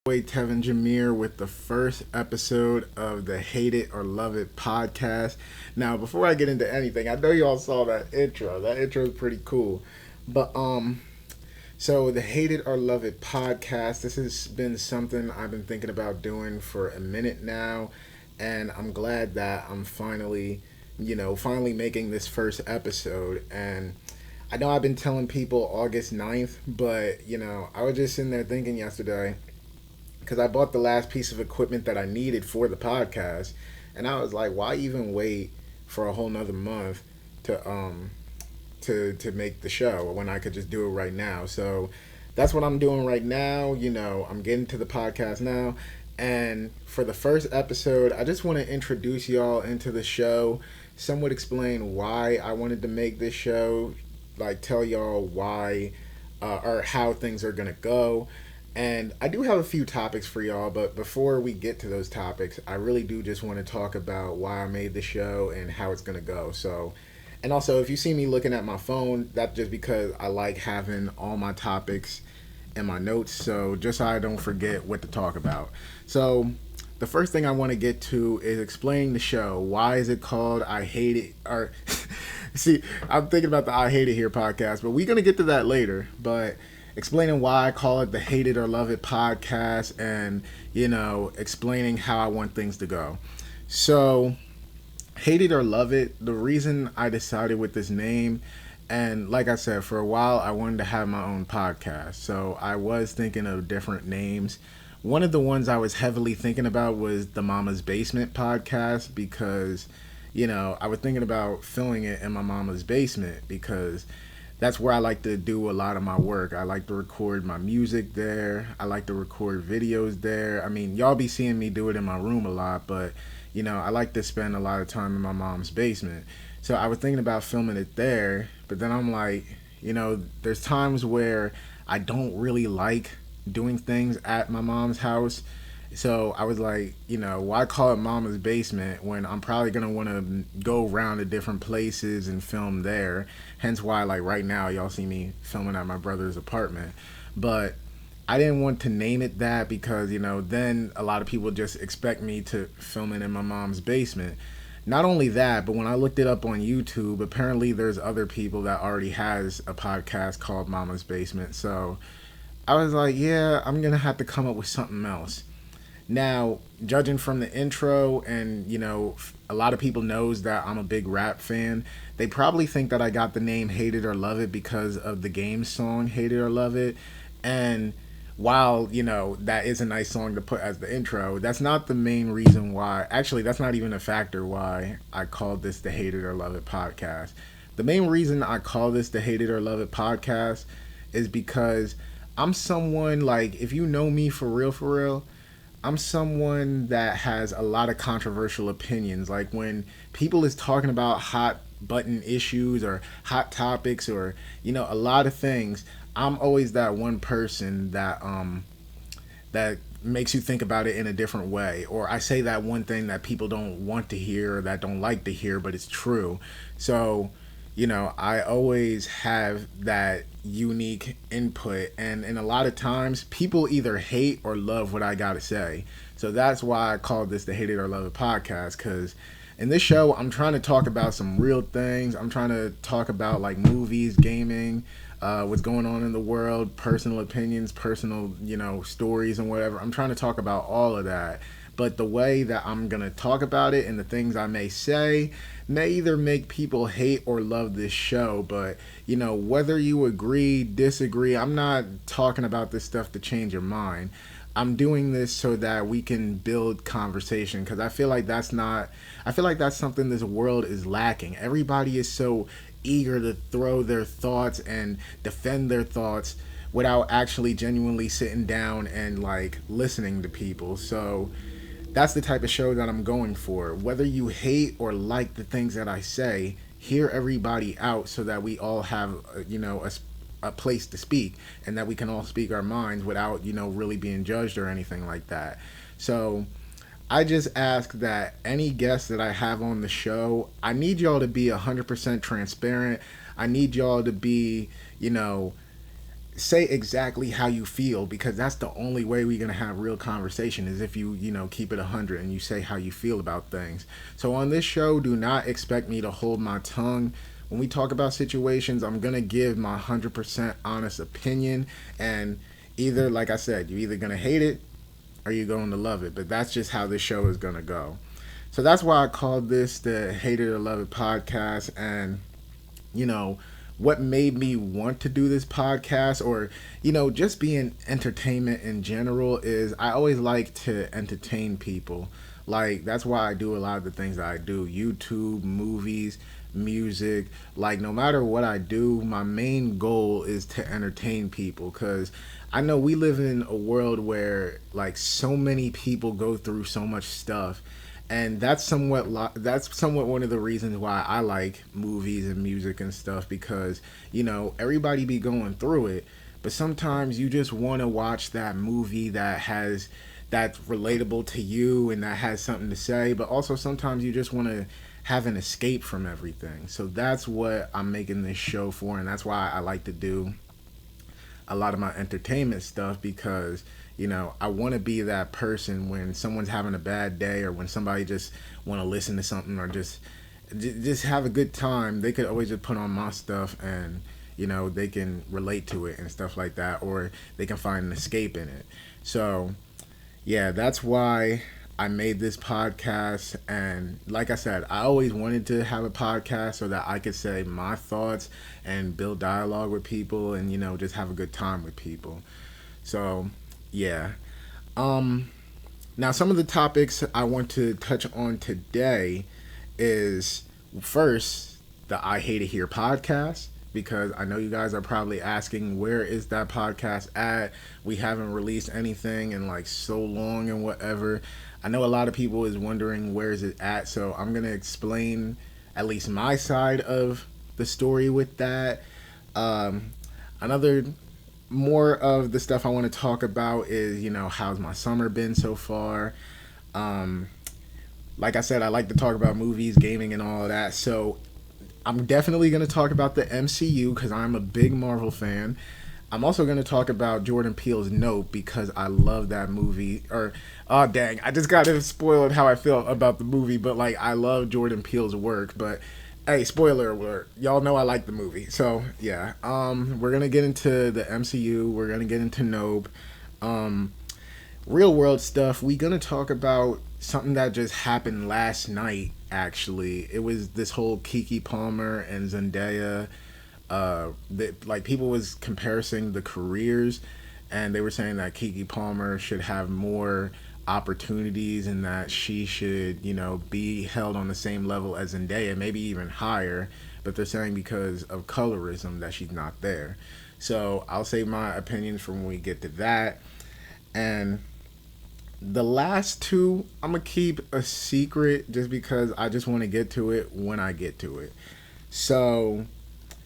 Tevin Jameer with the first episode of the Hate It or Love It podcast. Now, before I get into anything, I know y'all saw that intro. That intro is pretty cool. But so the Hate It or Love It podcast, this has been something I've been thinking about doing for a minute now, and I'm glad that I'm finally making this first episode. And I know I've been telling people August 9th, but I was just sitting there thinking yesterday, because I bought the last piece of equipment that I needed for the podcast, and I was like, why even wait for a whole nother month to make the show when I could just do it right now? So that's what I'm doing right now. I'm getting to the podcast now, and for the first episode, I just want to introduce y'all into the show, somewhat explain why I wanted to make this show, like tell y'all why or how things are gonna go. And I do have a few topics for y'all, but before we get to those topics, I really do just want to talk about why I made the show and how it's going to go. So, and also, if you see me looking at my phone, that's just because I like having all my topics in my notes, so just so I don't forget what to talk about. So, the first thing I want to get to is explaining the show. Why is it called I Hate It? Or, see, I'm thinking about the I Hate It Here podcast, but we're going to get to that later. But explaining why I call it the Hate It or Love It podcast, and explaining how I want things to go. So, Hate It or Love It, the reason I decided with this name, and like I said, for a while I wanted to have my own podcast, so I was thinking of different names. One of the ones I was heavily thinking about was the Mama's Basement podcast, because I was thinking about filming it in my mama's basement, because that's where I like to do a lot of my work. I like to record my music there. I like to record videos there. I mean, y'all be seeing me do it in my room a lot, but, I like to spend a lot of time in my mom's basement. So I was thinking about filming it there, but then I'm like, there's times where I don't really like doing things at my mom's house. So I was like, why call it Mama's Basement when I'm probably going to want to go around to different places and film there. Hence why, like right now, y'all see me filming at my brother's apartment. But I didn't want to name it that because, then a lot of people just expect me to film it in my mom's basement. Not only that, but when I looked it up on YouTube, apparently there's other people that already has a podcast called Mama's Basement. So I was like, yeah, I'm going to have to come up with something else. Now, judging from the intro, and a lot of people knows that I'm a big rap fan, they probably think that I got the name Hate It or Love It because of the game song Hate It or Love It. And while that is a nice song to put as the intro, that's not the main reason why. Actually, that's not even a factor why I called this the Hate It or Love It podcast. The main reason I call this the Hate It or Love It podcast is because I'm someone, like, if you know me for real, I'm someone that has a lot of controversial opinions. Like when people is talking about hot button issues or hot topics or a lot of things, I'm always that one person that that makes you think about it in a different way, or I say that one thing that people don't want to hear or that don't like to hear, but it's true. So I always have that unique input, and a lot of times people either hate or love what I gotta say. So that's why I called this the Hate It or Love It podcast, because in this show I'm trying to talk about some real things. I'm trying to talk about like movies, gaming, what's going on in the world, personal opinions, personal stories and whatever. I'm trying to talk about all of that, but the way that I'm gonna talk about it and the things I may say may either make people hate or love this show. But whether you agree, disagree, I'm not talking about this stuff to change your mind. I'm doing this so that we can build conversation, because I feel like that's something this world is lacking. Everybody is so eager to throw their thoughts and defend their thoughts without actually genuinely sitting down and like listening to people. So that's the type of show that I'm going for. Whether you hate or like the things that I say, hear everybody out so that we all have, a place to speak, and that we can all speak our minds without, really being judged or anything like that. So I just ask that any guests that I have on the show, I need y'all to be 100% transparent. I need y'all to be, say exactly how you feel, because that's the only way we're going to have real conversation, is if you know, keep it 100 and you say how you feel about things. So on this show, do not expect me to hold my tongue. When we talk about situations, I'm going to give my 100% honest opinion, and either, like I said, you're either going to hate it or you're going to love it, but that's just how this show is going to go. So that's why I called this the Hate It or Love It podcast. And you know, what made me want to do this podcast, or you know, just being entertainment in general, is I always like to entertain people. Like, that's why I do a lot of the things that I do: YouTube, movies, music. Like, no matter what I do, my main goal is to entertain people, because I know we live in a world where like so many people go through so much stuff, and that's somewhat one of the reasons why I like movies and music and stuff, because you know, everybody be going through it, but sometimes you just want to watch that movie that's relatable to you and that has something to say, but also sometimes you just want to have an escape from everything. So that's what I'm making this show for, and that's why I like to do a lot of my entertainment stuff, because you know, I want to be that person when someone's having a bad day, or when somebody just want to listen to something, or just have a good time. They could always just put on my stuff, and you know, they can relate to it and stuff like that, or they can find an escape in it. So yeah, that's why I made this podcast. And like I said, I always wanted to have a podcast so that I could say my thoughts and build dialogue with people, and you know, just have a good time with people. So yeah. Now some of the topics I want to touch on today is, first, the I Hate It Here podcast, because I know you guys are probably asking, where is that podcast at? We haven't released anything in like so long and whatever. I know a lot of people is wondering, where is it at? So I'm going to explain at least my side of the story with that. Another more of the stuff I want to talk about is, you know, how's my summer been so far? Like I said, I like to talk about movies, gaming, and all of that. So I'm definitely going to talk about the MCU, because I'm a big Marvel fan. I'm also going to talk about Jordan Peele's Nope, because I love that movie. Or, oh dang, I just got to spoil how I feel about the movie, but like, I love Jordan Peele's work. But hey, spoiler alert, y'all know I like the movie. So yeah, we're gonna get into the MCU. We're gonna get into Nope. Real world stuff. We're gonna talk about something that just happened last night. Actually, it was this whole Keke Palmer and Zendaya. Like, people was comparing the careers, and they were saying that Keke Palmer should have more opportunities, and that she should, you know, be held on the same level as Zendaya, maybe even higher. But they're saying because of colorism that she's not there. So I'll save my opinions for when we get to that. And the last two, I'm gonna keep a secret, just because I just want to get to it when I get to it. So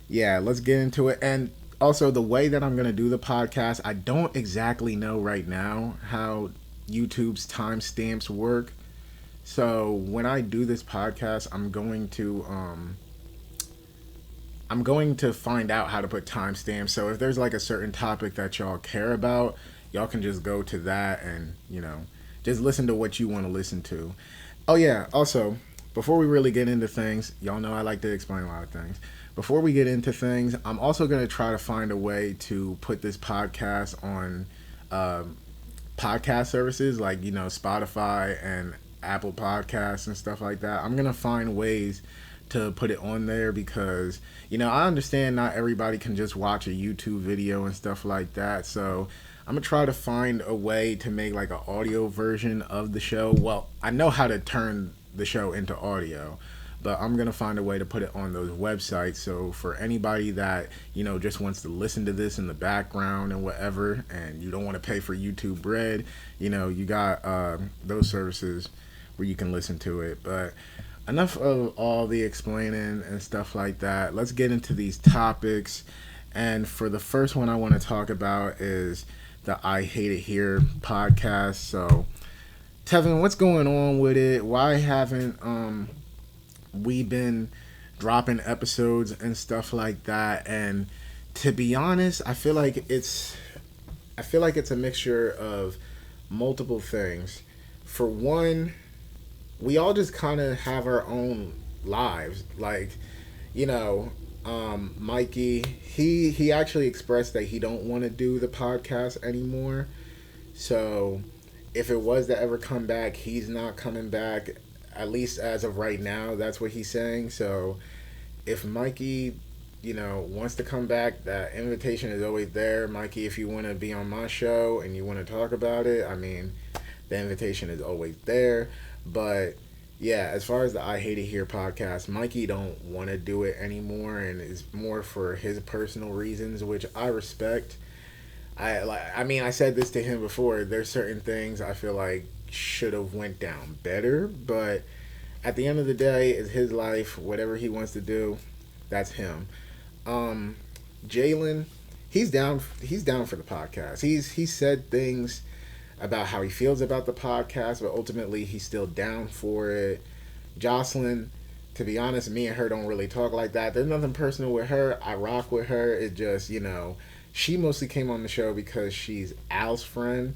yeah, let's get into it. And also, the way that I'm gonna do the podcast, I don't exactly know right now how YouTube's timestamps work. So when I do this podcast, I'm going to find out how to put timestamps. So if there's like a certain topic that y'all care about, y'all can just go to that and, you know, just listen to what you want to listen to. Oh yeah, also, before we really get into things, y'all know I like to explain a lot of things. Before we get into things, I'm also going to try to find a way to put this podcast on podcast services like, you know, Spotify and Apple Podcasts and stuff like that. I'm going to find ways to put it on there, because, you know, I understand not everybody can just watch a YouTube video and stuff like that. So I'm going to try to find a way to make like an audio version of the show. Well, I know how to turn the show into audio, but I'm going to find a way to put it on those websites. So for anybody that, you know, just wants to listen to this in the background and whatever, and you don't want to pay for YouTube bread, you know, you got those services where you can listen to it. But enough of all the explaining and stuff like that. Let's get into these topics. And for the first one I want to talk about is the I Hate It Here podcast. So, Tevin, what's going on with it? Why haven't we been dropping episodes and stuff like that? And To be honest, I feel like it's a mixture of multiple things. For one, we all just kind of have our own lives. Like, you know, Mikey, he actually expressed that he don't want to do the podcast anymore. So, if it was to ever come back, he's not coming back. At least as of right now, that's what he's saying. So, if Mikey, wants to come back, that invitation is always there. Mikey, if you want to be on my show and you want to talk about it, I mean, the invitation is always there. But yeah, as far as the I Hate It Here podcast, Mikey don't want to do it anymore, and it's more for his personal reasons, which I respect. I said this to him before. There's certain things I feel like should have went down better, but at the end of the day, it's his life. Whatever he wants to do, that's him. Jalen, he's down. He's down for the podcast. He said things about how he feels about the podcast, but ultimately he's still down for it. Jocelyn, to be honest, me and her don't really talk like that. There's nothing personal with her. I rock with her. It just, she mostly came on the show because she's Al's friend,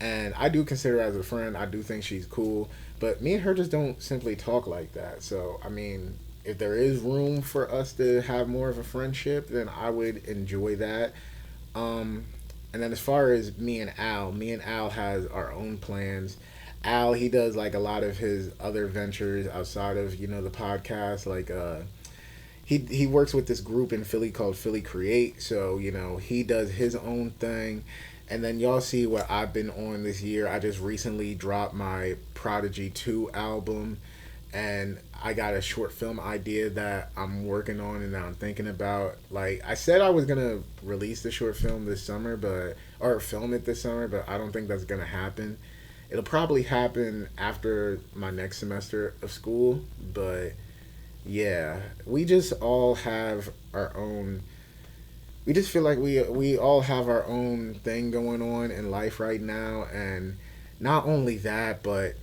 and I do consider her as a friend. I do think she's cool, but me and her just don't simply talk like that. So, I mean, if there is room for us to have more of a friendship, then I would enjoy that. And then as far as me and Al has our own plans. Al, he does like a lot of his other ventures outside of, the podcast. Like he works with this group in Philly called Philly Create. So, he does his own thing. And then y'all see what I've been on this year. I just recently dropped my Prodigy 2 album, and I got a short film idea that I'm working on and that I'm thinking about. Like, I said I was going to release the short film this summer, or film it this summer, but I don't think that's going to happen. It'll probably happen after my next semester of school, but yeah, we just all have our own. We just feel like we all have our own thing going on in life right now, and not only that, but,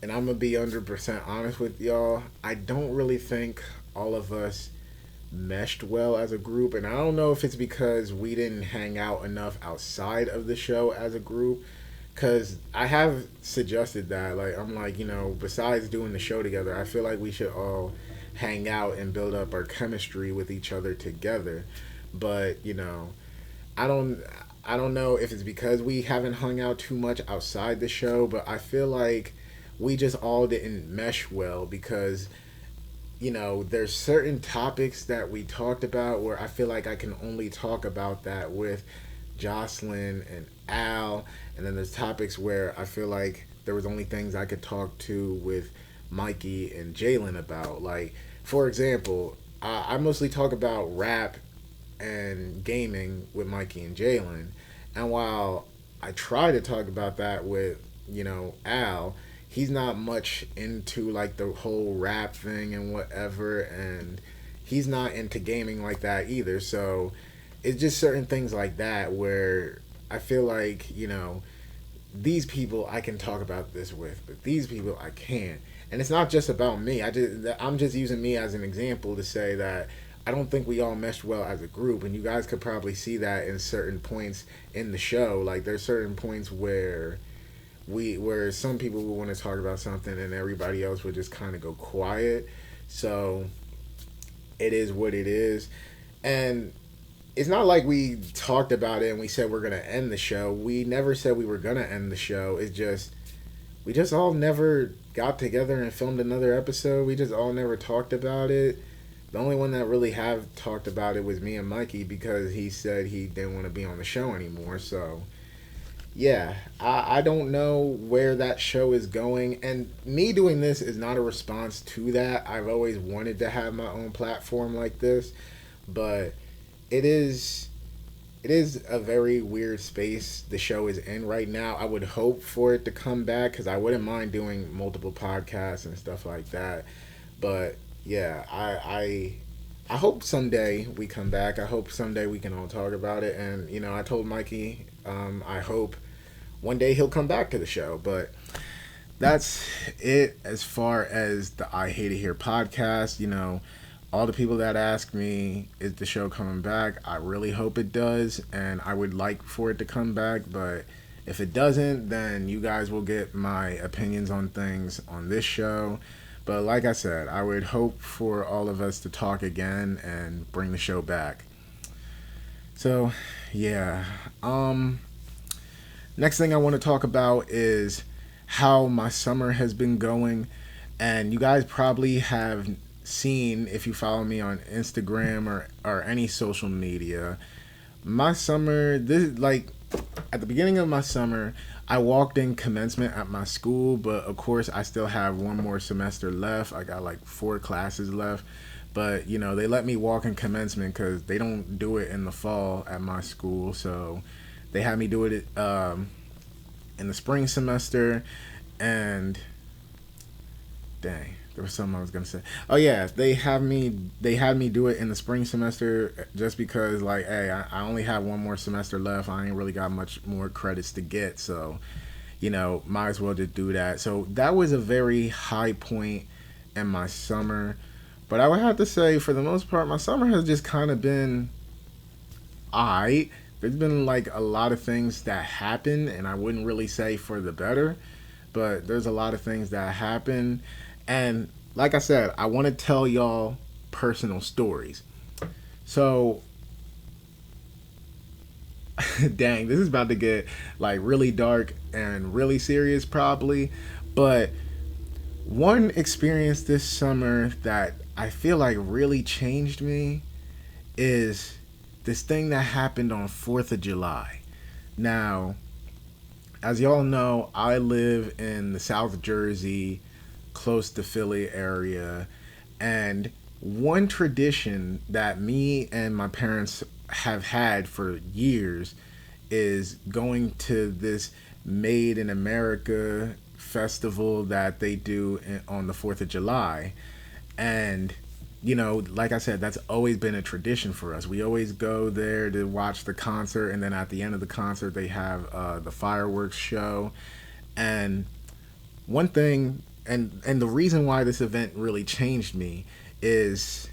and I'm gonna be 100% honest with y'all, I don't really think all of us meshed well as a group, and I don't know if it's because we didn't hang out enough outside of the show as a group. Because I have suggested that, like, I'm like, besides doing the show together, I feel like we should all hang out and build up our chemistry with each other together. But, I don't know if it's because we haven't hung out too much outside the show, but I feel like we just all didn't mesh well because, there's certain topics that we talked about where I feel like I can only talk about that with Jocelyn and Al, and then there's topics where I feel like there was only things I could talk to with Mikey and Jalen about. Like, for example, I mostly talk about rap and gaming with Mikey and Jalen, and while I try to talk about that with Al, he's not much into like the whole rap thing and whatever, and he's not into gaming like that either. So it's just certain things like that where I feel like, these people I can talk about this with, but these people I can't. And it's not just about me. I'm just using me as an example to say that I don't think we all meshed well as a group, and you guys could probably see that in certain points in the show. Like, there's certain points where some people would want to talk about something and everybody else would just kind of go quiet. So it is what it is. And it's not like we talked about it and we said we're going to end the show. We never said we were going to end the show. It's just, we just all never got together and filmed another episode. We just all never talked about it. The only one that really have talked about it was me and Mikey because he said he didn't want to be on the show anymore. So, yeah, I don't know where that show is going. And me doing this is not a response to that. I've always wanted to have my own platform like this. But it is a very weird space the show is in right now. I would hope for it to come back because I wouldn't mind doing multiple podcasts and stuff like that. But yeah, I hope someday we come back. I hope someday we can all talk about it. And I told Mikey, I hope one day he'll come back to the show. But that's it as far as the I Hate It Here podcast. all the people that ask me, is the show coming back? I really hope it does, and I would like for it to come back, but if it doesn't, then you guys will get my opinions on things on this show. But like I said, I would hope for all of us to talk again and bring the show back. So, yeah. Next thing I want to talk about is how my summer has been going. And you guys probably have seen, if you follow me on Instagram or any social media, my summer, this like at the beginning of my summer, I walked in commencement at my school, but of course I still have one more semester left. I got like 4 classes left. But, you know, they let me walk in commencement because they don't do it in the fall at my school. So they had me do it in the spring semester. And dang, there was something I was gonna say. Oh yeah, they had me do it in the spring semester just because, like, hey, I only have one more semester left. I ain't really got much more credits to get, so, you know, might as well just do that. So that was a very high point in my summer. But I would have to say, for the most part, my summer has just kind of been alright. There's been like a lot of things that happen, and I wouldn't really say for the better, but there's a lot of things that happen. And like I said, I want to tell y'all personal stories. So, dang, this is about to get like really dark and really serious probably. But one experience this summer that I feel like really changed me is this thing that happened on 4th of July. Now, as y'all know, I live in the South Jersey, close to Philly area, and one tradition that me and my parents have had for years is going to this Made in America festival that they do on the 4th of July. And, you know, like I said, that's always been a tradition for us. We always go there to watch the concert, and then at the end of the concert, they have the fireworks show. And one thing, and the reason why this event really changed me is,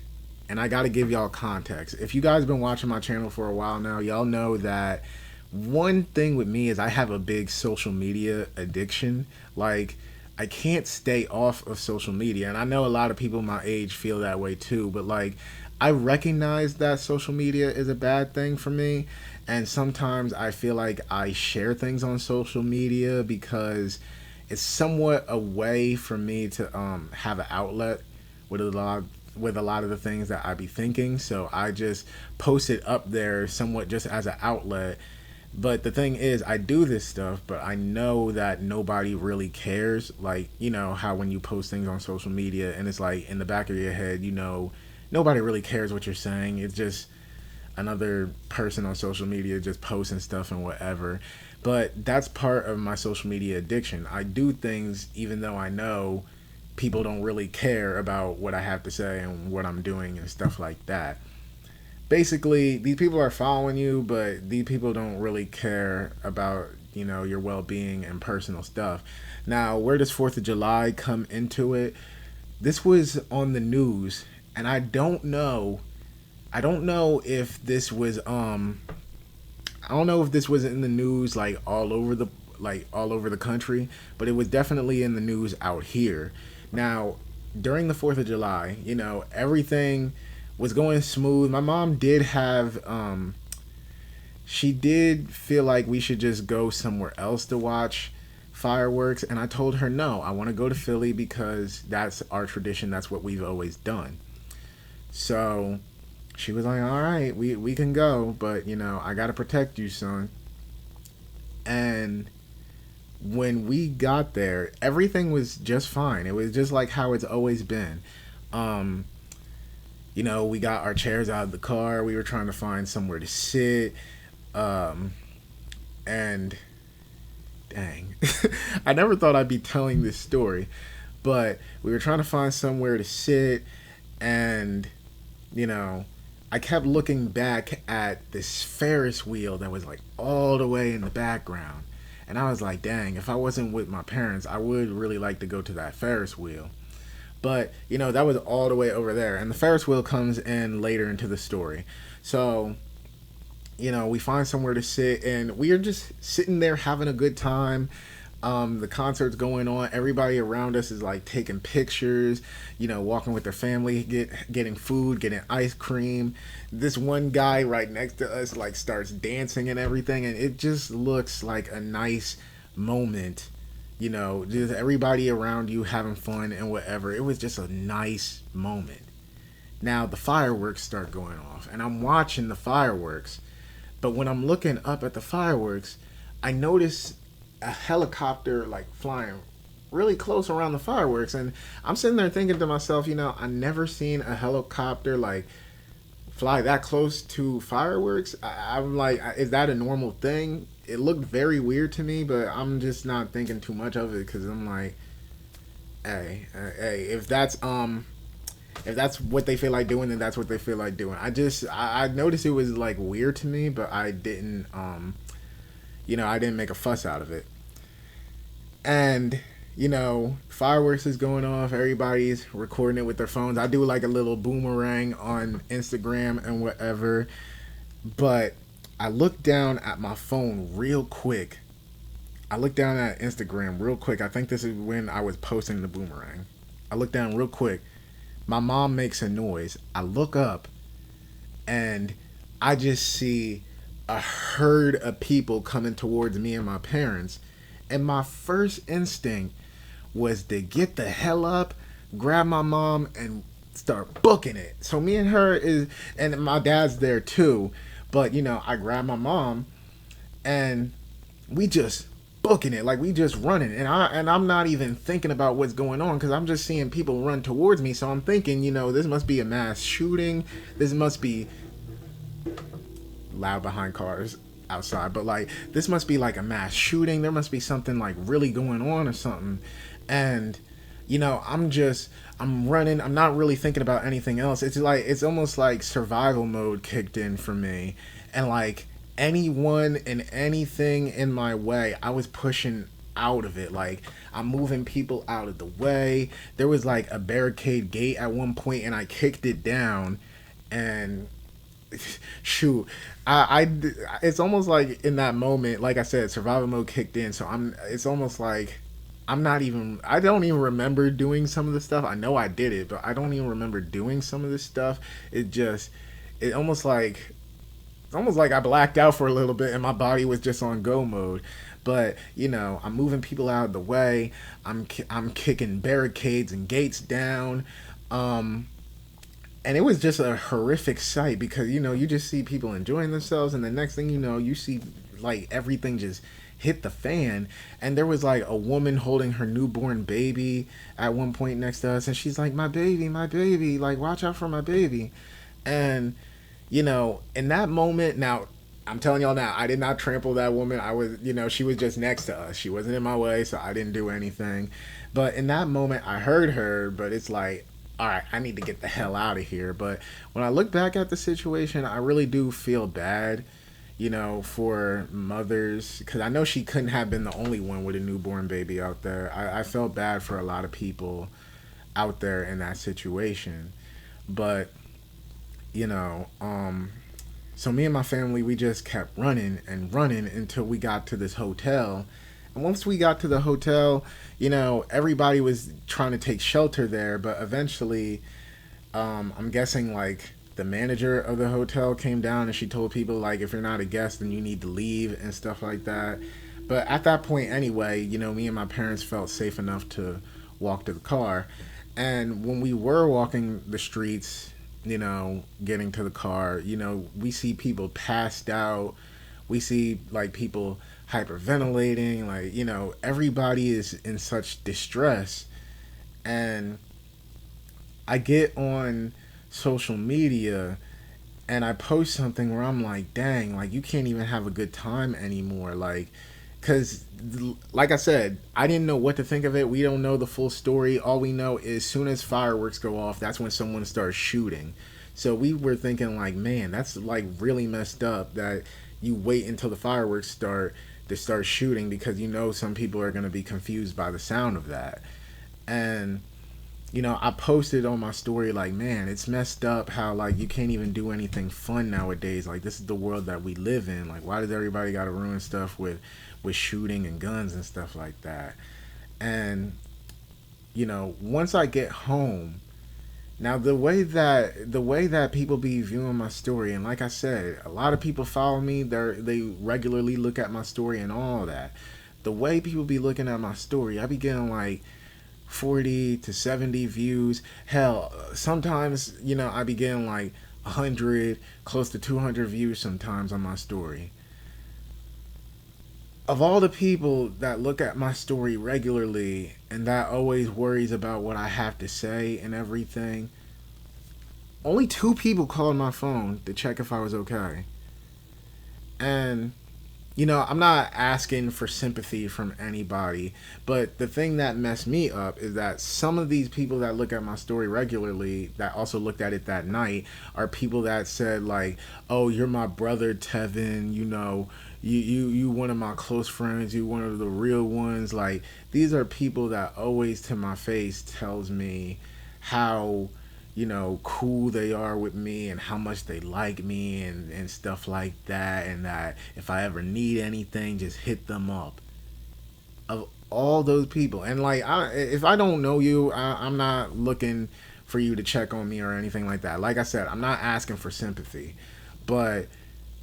and I got to give y'all context. If you guys been watching my channel for a while now, y'all know that one thing with me is I have a big social media addiction. Like, I can't stay off of social media, and I know a lot of people my age feel that way too, but like, I recognize that social media is a bad thing for me, and sometimes I feel like I share things on social media because it's somewhat a way for me to have an outlet with a lot of the things that I be thinking. So I just post it up there somewhat just as an outlet. But the thing is, I do this stuff, but I know that nobody really cares. Like, you know how when you post things on social media and it's like in the back of your head, you know, nobody really cares what you're saying. It's just another person on social media just posting stuff and whatever. But that's part of my social media addiction. I do things even though I know people don't really care about what I have to say and what I'm doing and stuff like that. Basically, these people are following you, but these people don't really care about, you know, your well-being and personal stuff. Now, where does 4th of July come into it? This was on the news, and I don't know if this was in the news like all over the country, but it was definitely in the news out here. Now, during the 4th of July, you know, everything was going smooth. My mom did have she did feel like we should just go somewhere else to watch fireworks, and I told her no, I want to go to Philly because that's our tradition, that's what we've always done. So she was like, all right, we can go, but, you know, I got to protect you, son. And when we got there, everything was just fine. It was just like how it's always been. You know, we got our chairs out of the car. We were trying to find somewhere to sit. And dang, I never thought I'd be telling this story, but we were trying to find somewhere to sit, and, you know, I kept looking back at this Ferris wheel that was like all the way in the background. And I was like, dang, if I wasn't with my parents, I would really like to go to that Ferris wheel. But, that was all the way over there. And the Ferris wheel comes in later into the story. So, we find somewhere to sit, and we are just sitting there having a good time. The concert's going on. Everybody around us is like taking pictures, walking with their family, getting food, getting ice cream. This one guy right next to us like starts dancing and everything, and it just looks like a nice moment. Just everybody around you having fun and whatever. It was just a nice moment. Now the fireworks start going off, and I'm watching the fireworks. But when I'm looking up at the fireworks, I notice a helicopter like flying really close around the fireworks, and I'm sitting there thinking to myself, I never seen a helicopter like fly that close to fireworks. I'm like, is that a normal thing? It looked very weird to me, but I'm just not thinking too much of it because I'm like, hey, if that's what they feel like doing, then that's what they feel like doing. I noticed it was like weird to me, but I didn't I didn't make a fuss out of it. And fireworks is going off, everybody's recording it with their phones. I do like a little boomerang on Instagram and whatever, but I looked down at my phone real quick. I looked down at Instagram real quick. I think this is when I was posting the boomerang. I looked down real quick. My mom makes a noise. I look up, and I just see a herd of people coming towards me and my parents. And my first instinct was to get the hell up, grab my mom, and start booking it. So me and her and my dad's there too. But, I grab my mom, and we just booking it, like we just running, and I'm not even thinking about what's going on because I'm just seeing people run towards me. So I'm thinking, this must be a mass shooting. This must be loud behind cars outside, but like this must be like a mass shooting. There must be something like really going on or something. And I'm running. I'm not really thinking about anything else. It's almost like survival mode kicked in for me, and like anyone and anything in my way, I was pushing out of it. Like I'm moving people out of the way. There was like a barricade gate at one point, and I kicked it down, and shoot, I it's almost like in that moment, like I said, survival mode kicked in. So it's almost like I don't even remember doing some of the stuff. I know I did it, but I don't even remember doing some of this stuff. It's almost like I blacked out for a little bit and my body was just on go mode. But I'm moving people out of the way. I'm kicking barricades and gates down. And it was just a horrific sight because you just see people enjoying themselves, and the next thing you know, you see like everything just hit the fan. And there was like a woman holding her newborn baby at one point next to us, and she's like, my baby, like watch out for my baby. And in that moment, now I'm telling y'all now, I did not trample that woman. I was, she was just next to us. She wasn't in my way, so I didn't do anything. But in that moment, I heard her, but it's like, all right, I need to get the hell out of here. But when I look back at the situation, I really do feel bad, for mothers, because I know she couldn't have been the only one with a newborn baby out there. I felt bad for a lot of people out there in that situation. But, so me and my family, we just kept running and running until we got to this hotel. And once we got to the hotel, everybody was trying to take shelter there, but eventually, I'm guessing like the manager of the hotel came down and she told people like, if you're not a guest, then you need to leave and stuff like that. But at that point anyway, me and my parents felt safe enough to walk to the car. And when we were walking the streets, getting to the car, we see people passed out. We see like people hyperventilating, like, everybody is in such distress. And I get on social media and I post something where I'm like, dang, like you can't even have a good time anymore. Like, because like I said, I didn't know what to think of it. We don't know the full story. All we know is as soon as fireworks go off, that's when someone starts shooting. So we were thinking like, man, that's like really messed up that you wait until the fireworks start to start shooting, because some people are going to be confused by the sound of that. And I posted on my story like, man, it's messed up how like you can't even do anything fun nowadays. Like this is the world that we live in. Like why does everybody got to ruin stuff with shooting and guns and stuff like that? And once I get home, now the way that people be viewing my story, and like I said, a lot of people follow me. They regularly look at my story and all that. The way people be looking at my story, I be getting like 40 to 70 views. Hell, sometimes I be getting like 100, close to 200 views sometimes on my story. Of all the people that look at my story regularly and that always worries about what I have to say and everything, only two people called my phone to check if I was okay. And I'm not asking for sympathy from anybody, but the thing that messed me up is that some of these people that look at my story regularly, that also looked at it that night, are people that said like, "Oh, you're my brother, Tevin. You one of my close friends. You one of the real ones." Like these are people that always to my face tells me how cool they are with me and how much they like me and stuff like that, and that if I ever need anything, just hit them up. Of all those people, and like if I don't know you, I'm not looking for you to check on me or anything like that. Like I said, I'm not asking for sympathy, but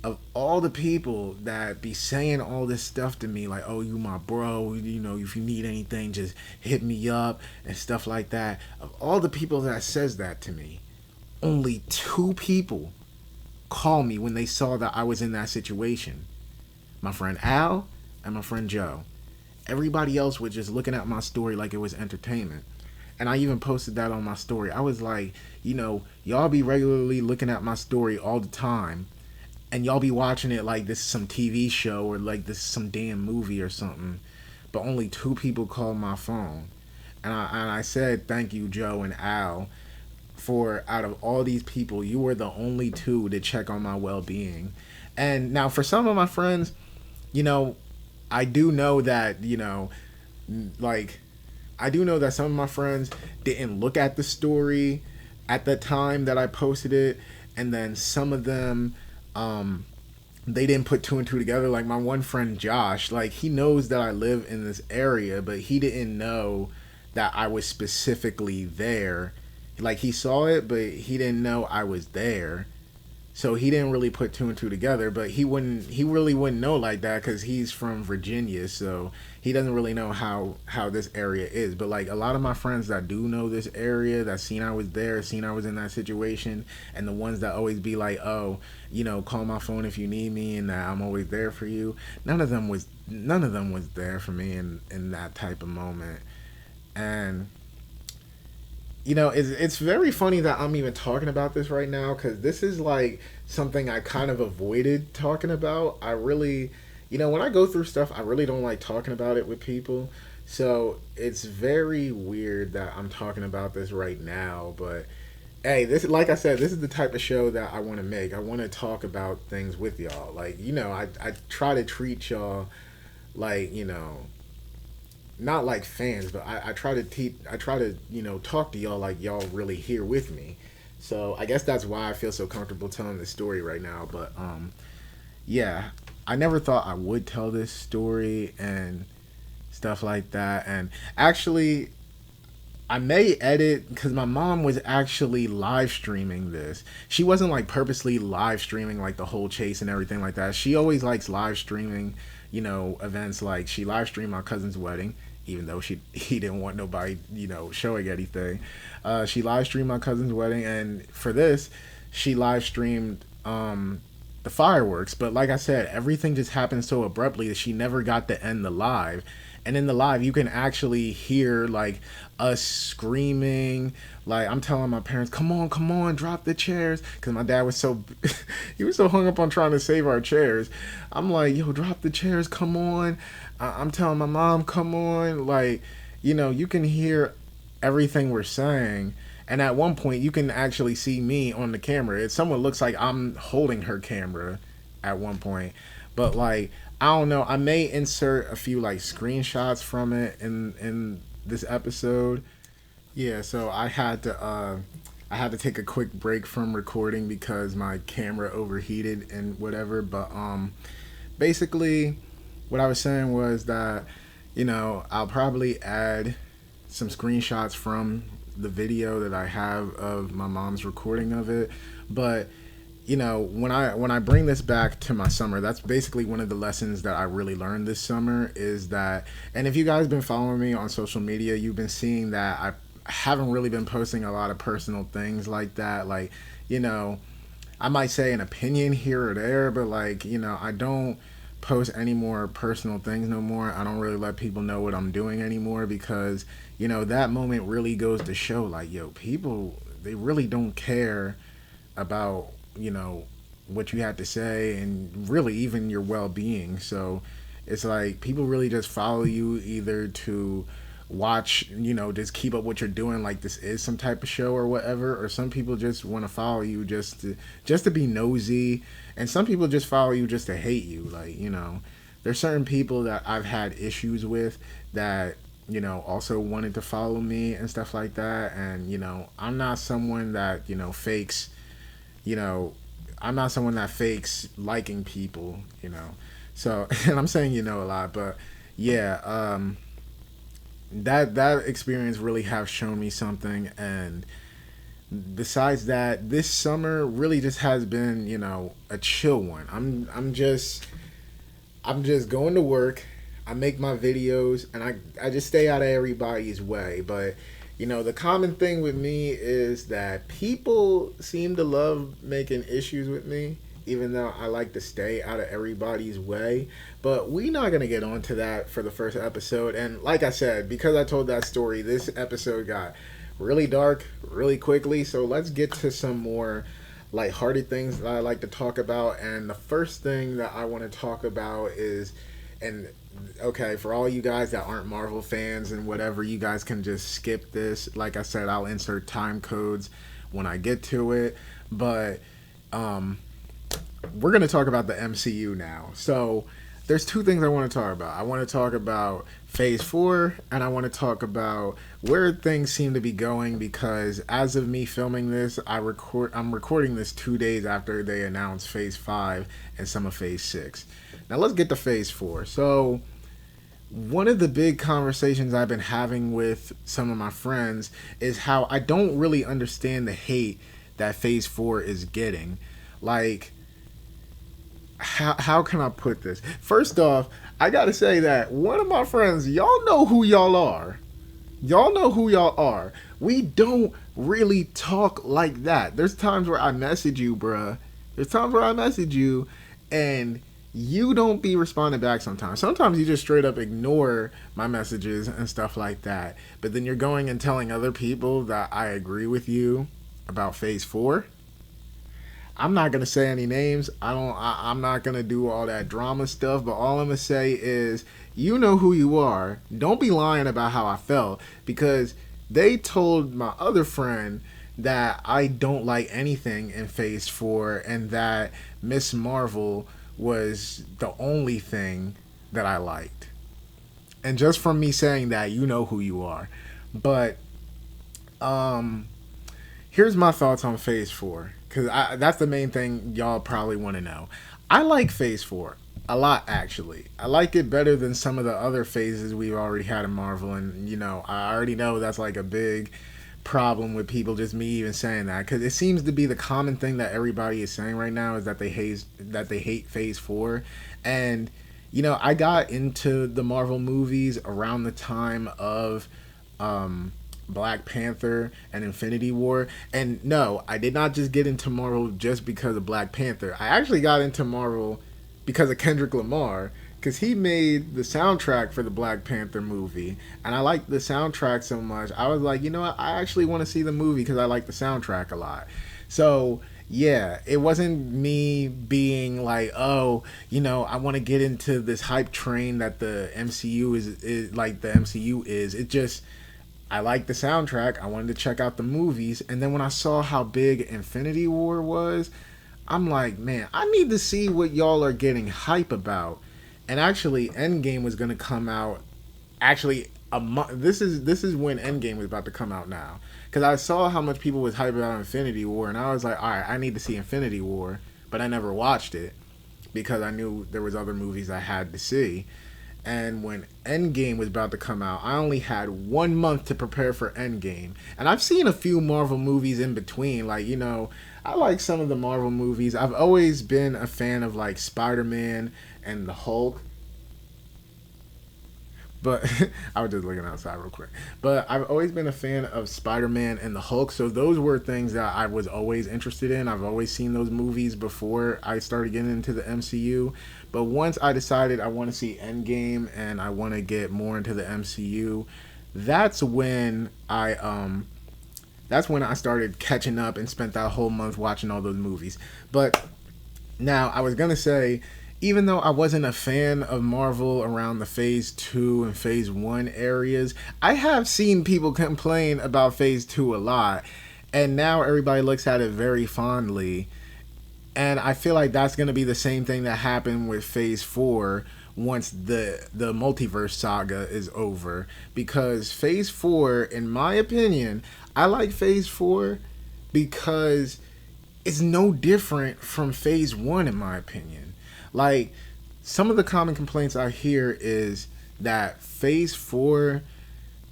of all the people that be saying all this stuff to me, like, "Oh, you my bro, if you need anything, just hit me up," and stuff like that. Of all the people that says that to me, only two people call me when they saw that I was in that situation. My friend Al and my friend Joe. Everybody else was just looking at my story like it was entertainment. And I even posted that on my story. I was like, y'all be regularly looking at my story all the time, and y'all be watching it like this is some TV show or like this is some damn movie or something. But only two people called my phone. And I said, thank you, Joe and Al, for out of all these people, you were the only two to check on my well being. And now for some of my friends, you know, I do know that, like, I do know that some of my friends didn't look at the story at the time that I posted it. And then some of them, they didn't put two and two together. Like my one friend Josh, like he knows that I live in this area, but he didn't know that I was specifically there. Like he saw it, but he didn't know I was there. So he didn't really put two and two together, but he really wouldn't know like that because he's from Virginia, so he doesn't really know how this area is. But like a lot of my friends that do know this area, that seen I was there, seen I was in that situation, and the ones that always be like, oh, call my phone if you need me, and that I'm always there for you. None of them was there for me in that type of moment, and it's very funny that I'm even talking about this right now because this is like something I kind of avoided talking about. I really, when I go through stuff, I really don't like talking about it with people. So it's very weird that I'm talking about this right now. But hey, like I said, this is the type of show that I want to make. I want to talk about things with y'all. Like, I try to treat y'all like, not like fans, but I try to talk to y'all like y'all really here with me. So I guess that's why I feel so comfortable telling this story right now. But yeah, I never thought I would tell this story and stuff like that. And actually, I may edit because my mom was actually live streaming this. She wasn't like purposely live streaming like the whole chase and everything like that. She always likes live streaming, events. Like she live streamed my cousin's wedding, even though he didn't want nobody, showing anything. She live streamed my cousin's wedding, and for this, she live streamed the fireworks. But like I said, everything just happened so abruptly that she never got to end the live. And in the live, you can actually hear like us screaming. Like I'm telling my parents, come on, drop the chairs. Because my dad was he was so hung up on trying to save our chairs. I'm like, yo, drop the chairs, come on. I'm telling my mom, come on. Like, you can hear everything we're saying. And at one point, you can actually see me on the camera. It someone looks like I'm holding her camera at one point. But like, I don't know. I may insert a few like screenshots from it in this episode. Yeah, so I had to take a quick break from recording because my camera overheated and whatever. But basically, what I was saying was that I'll probably add some screenshots from the video that I have of my mom's recording of it. But when I bring this back to my summer, that's basically one of the lessons that I really learned this summer is that, and if you guys been following me on social media, you've been seeing that I haven't really been posting a lot of personal things like that. Like, you know, I might say an opinion here or there, but like, I don't post any more personal things no more. I don't really let people know what I'm doing anymore because, that moment really goes to show like, yo, people, they really don't care about, what you have to say and really even your well being. So it's like people really just follow you either to watch, just keep up what you're doing like this is some type of show or whatever, or some people just want to follow you just to be nosy, and some people just follow you just to hate you. Like, there's certain people that I've had issues with that also wanted to follow me and stuff like that. And I'm not someone that fakes, you know I'm not someone that fakes liking people, so and I'm saying a lot, but yeah, that experience really have shown me something. And besides that, this summer really just has been a chill one. I'm just going to work. I make my videos and I just stay out of everybody's way. But the common thing with me is that people seem to love making issues with me, even though I like to stay out of everybody's way. But we not gonna get onto that for the first episode. And like I said, because I told that story, this episode got really dark really quickly. So let's get to some more lighthearted things that I like to talk about. And the first thing that I want to talk about is, and okay, for all you guys that aren't Marvel fans and whatever, you guys can just skip this. Like I said, I'll insert time codes when I get to it. But we're going to talk about the MCU now. So there's two things I want to talk about. I want to talk about Phase 4, and I want to talk about where things seem to be going, because as of me filming this, I'm recording this 2 days after they announced Phase 5 and some of Phase 6. Now let's get to Phase 4. So one of the big conversations I've been having with some of my friends is how I don't really understand the hate that Phase 4 is getting. Like, how can I put this? First off, I gotta say that one of my friends, y'all know who y'all are. Y'all know who y'all are. We don't really talk like that. There's times where I message you, bruh. There's times where I message you, and you don't be responding back sometimes. Sometimes you just straight up ignore my messages and stuff like that. But then you're going and telling other people that I agree with you about Phase 4. I'm not gonna say any names. I'm not gonna do all that drama stuff. But all I'm gonna say is, you know who you are. Don't be lying about how I felt, because they told my other friend that I don't like anything in Phase 4 and that Miss Marvel was the only thing that I liked. And just from me saying that, you know who you are. But here's my thoughts on Phase 4, because that's the main thing y'all probably want to know. I like Phase 4 a lot, actually. I like it better than some of the other phases we've already had in Marvel. And, I already know that's like a big problem with people, just me even saying that, because it seems to be the common thing that everybody is saying right now is that they hate Phase 4. And I got into the Marvel movies around the time of Black Panther and Infinity War. And no, I did not just get into Marvel just because of Black Panther. I actually got into Marvel because of Kendrick Lamar, because he made the soundtrack for the Black Panther movie, and I liked the soundtrack so much, I was like, you know what, I actually want to see the movie because I like the soundtrack a lot. So yeah, it wasn't me being like, oh, I want to get into this hype train that the MCU is like the MCU is. It just, I liked the soundtrack, I wanted to check out the movies, and then when I saw how big Infinity War was, I'm like, man, I need to see what y'all are getting hype about. And actually, Endgame was going to come out actually This is when Endgame was about to come out now, because I saw how much people was hyping about Infinity War, and I was like, all right, I need to see Infinity War, but I never watched it because I knew there was other movies I had to see. And when Endgame was about to come out, I only had 1 month to prepare for Endgame. And I've seen a few Marvel movies in between. Like, I like some of the Marvel movies. I've always been a fan of like Spider-Man and the Hulk. But I was just looking outside real quick. But I've always been a fan of Spider-Man and the Hulk. So those were things that I was always interested in. I've always seen those movies before I started getting into the MCU. But once I decided I want to see Endgame and I want to get more into the MCU, that's when I started catching up and spent that whole month watching all those movies. But now, I was going to say, even though I wasn't a fan of Marvel around the Phase 2 and Phase 1 areas, I have seen people complain about Phase 2 a lot. And now everybody looks at it very fondly. And I feel like that's going to be the same thing that happened with Phase 4 once the multiverse saga is over. Because Phase 4, in my opinion, I like Phase 4 because it's no different from Phase 1, in my opinion. Like, some of the common complaints I hear is that Phase 4,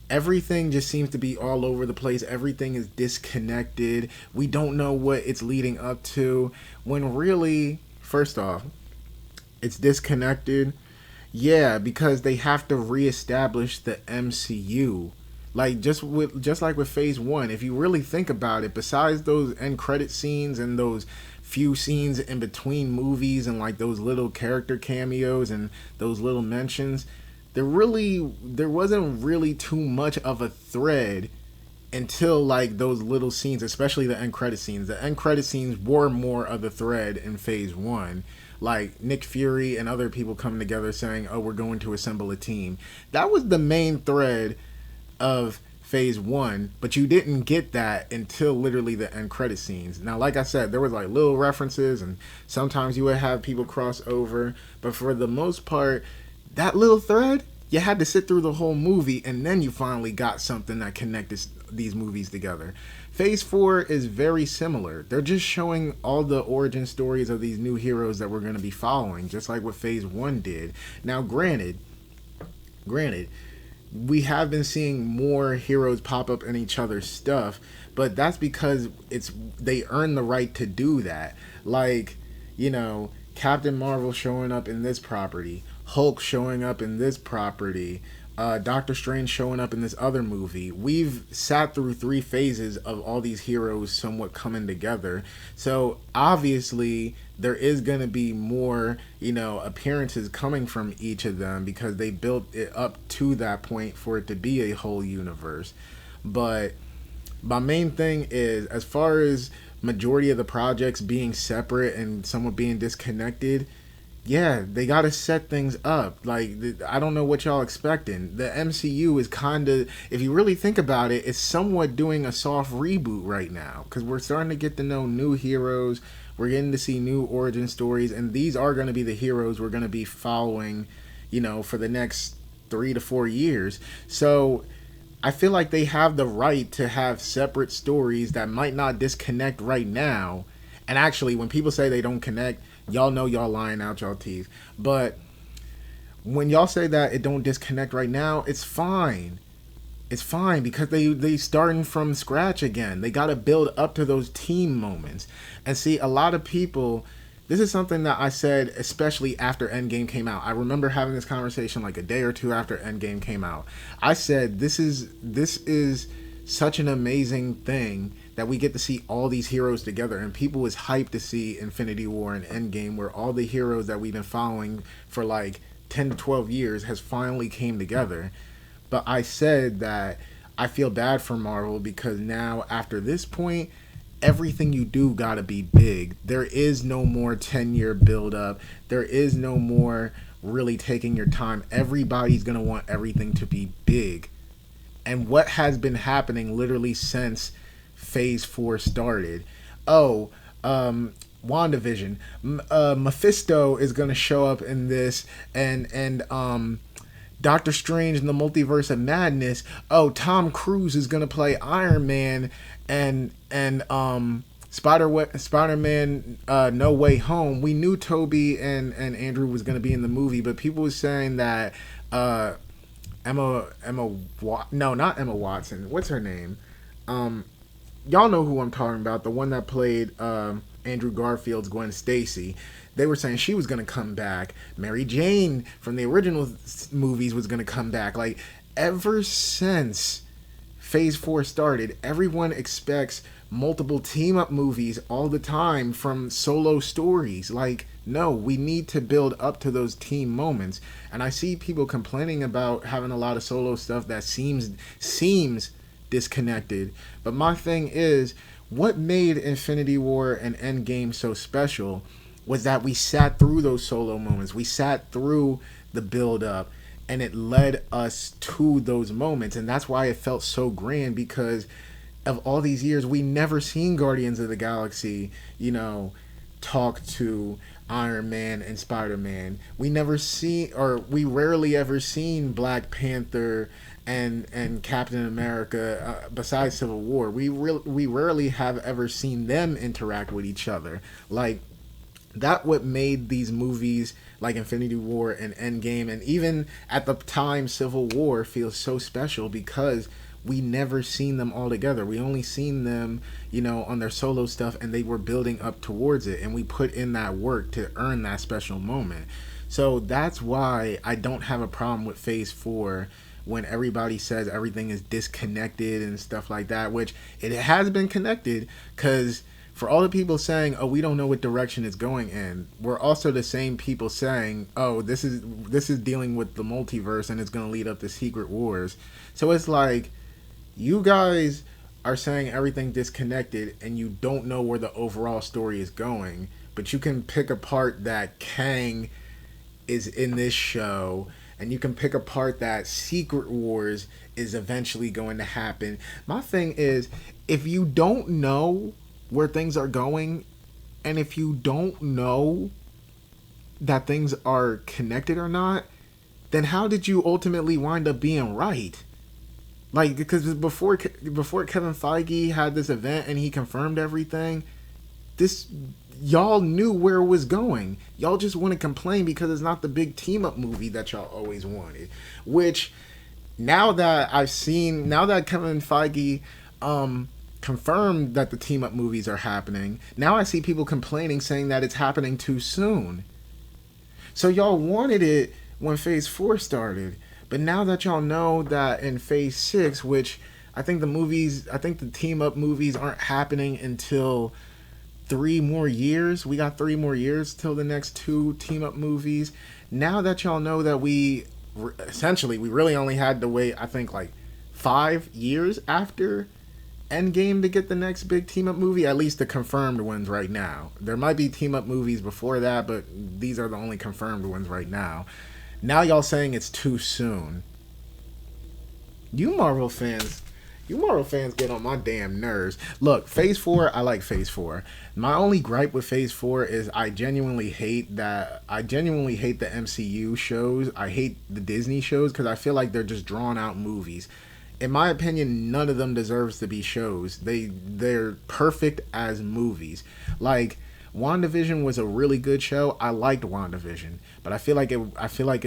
everything just seems to be all over the place. Everything is disconnected. We don't know what it's leading up to. When really, first off, it's disconnected. Yeah, because they have to reestablish the MCU. Like just like with Phase 1, if you really think about it, besides those end credit scenes and those few scenes in between movies and like those little character cameos and those little mentions, there wasn't really too much of a thread until like those little scenes, especially the end credit scenes. The end credit scenes were more of the thread in Phase 1. Like Nick Fury and other people coming together saying, oh, we're going to assemble a team. That was the main thread of Phase 1, but you didn't get that until literally the end credit scenes. Now, like I said, there was like little references and sometimes you would have people cross over, but for the most part, that little thread, you had to sit through the whole movie and then you finally got something that connected these movies together. Phase 4 is very similar. They're just showing all the origin stories of these new heroes that we're going to be following, just like what Phase 1 did. Now, granted, we have been seeing more heroes pop up in each other's stuff, but that's because they earn the right to do that. Like, Captain Marvel showing up in this property, Hulk showing up in this property, Doctor Strange showing up in this other movie. We've sat through 3 phases of all these heroes somewhat coming together. So obviously there is going to be more, appearances coming from each of them because they built it up to that point for it to be a whole universe. But my main thing is, as far as majority of the projects being separate and somewhat being disconnected, yeah, they got to set things up. Like, I don't know what y'all expecting. The MCU is kind of, if you really think about it, it's somewhat doing a soft reboot right now. Because we're starting to get to know new heroes. We're getting to see new origin stories. And these are going to be the heroes we're going to be following, for the next 3 to 4 years. So I feel like they have the right to have separate stories that might not disconnect right now. And actually, when people say they don't connect, y'all know y'all lying out y'all teeth. But when y'all say that it don't disconnect right now, it's fine. It's fine because they starting from scratch again. They got to build up to those team moments. And see, a lot of people, this is something that I said especially after Endgame came out. I remember having this conversation like a day or two after Endgame came out. I said this is such an amazing thing that we get to see all these heroes together, and people was hyped to see Infinity War and Endgame, where all the heroes that we've been following for like 10 to 12 years has finally came together. But I said that I feel bad for Marvel because now after this point, everything you do gotta be big. There is no more 10-year build up. There is no more really taking your time. Everybody's gonna want everything to be big. And what has been happening literally since Phase 4 started. WandaVision. Mephisto is going to show up in this, and Doctor Strange in the Multiverse of Madness. Oh, Tom Cruise is gonna play Iron Man, and Spider-Man No Way Home. We knew Toby and Andrew was gonna be in the movie, but people were saying that no, not Emma Watson. What's her name? Y'all know who I'm talking about. The one that played Andrew Garfield's Gwen Stacy. They were saying she was going to come back. Mary Jane from the original movies was going to come back. Like, ever since Phase 4 started, everyone expects multiple team-up movies all the time from solo stories. Like, no, we need to build up to those team moments. And I see people complaining about having a lot of solo stuff that seems disconnected. But my thing is, what made Infinity War and Endgame so special was that we sat through those solo moments. We sat through the build up, and it led us to those moments. And that's why it felt so grand, because of all these years, we never seen Guardians of the Galaxy, talk to Iron Man and Spider-Man. We rarely ever seen Black Panther and Captain America, besides Civil War. We rarely have ever seen them interact with each other. Like, that what made these movies like Infinity War and Endgame, and even at the time Civil War, feel so special, because we never seen them all together. We only seen them, on their solo stuff, and they were building up towards it, and we put in that work to earn that special moment. So that's why I don't have a problem with Phase 4 when everybody says everything is disconnected and stuff like that, which it has been connected, because for all the people saying, oh, we don't know what direction it's going in, we're also the same people saying, oh, this is dealing with the multiverse and it's going to lead up to Secret Wars. So it's like, you guys are saying everything disconnected and you don't know where the overall story is going, but you can pick apart that Kang is in this show, and you can pick apart that Secret Wars is eventually going to happen. My thing is, if you don't know where things are going, and if you don't know that things are connected or not, then how did you ultimately wind up being right? Like, because before Kevin Feige had this event and he confirmed everything, y'all knew where it was going. Y'all just want to complain because it's not the big team up movie that y'all always wanted. Which, now that Kevin Feige confirmed that the team up movies are happening, now I see people complaining, saying that it's happening too soon. So y'all wanted it when Phase 4 started, but now that y'all know that in Phase 6, which I think the team up movies aren't happening until 3 more years. We got 3 more years till the next 2 team up movies. Now that y'all know that we really only had to wait, I think, like 5 years after Endgame to get the next big team up movie, at least the confirmed ones right now. There might be team up movies before that, but these are the only confirmed ones right now. Now y'all saying it's too soon. You Marvel fans get on my damn nerves. Look, Phase 4, I like Phase 4. My only gripe with Phase 4 is I genuinely hate the MCU shows. I hate the Disney shows because I feel like they're just drawn out movies. In my opinion, none of them deserves to be shows. They're perfect as movies. Like, WandaVision was a really good show. I liked WandaVision, but I feel like it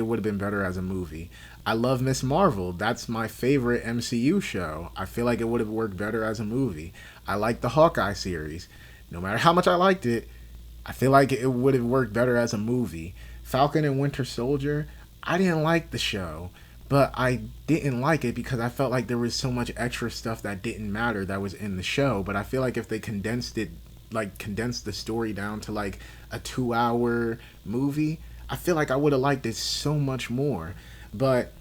would have been better as a movie. I love Miss Marvel. That's my favorite MCU show. I feel like it would have worked better as a movie. I like the Hawkeye series. No matter how much I liked it, I feel like it would have worked better as a movie. Falcon and Winter Soldier, I didn't like the show, but I didn't like it because I felt like there was so much extra stuff that didn't matter that was in the show. But I feel like if they condensed the story down to like a 2-hour movie, I feel like I would have liked it so much more. But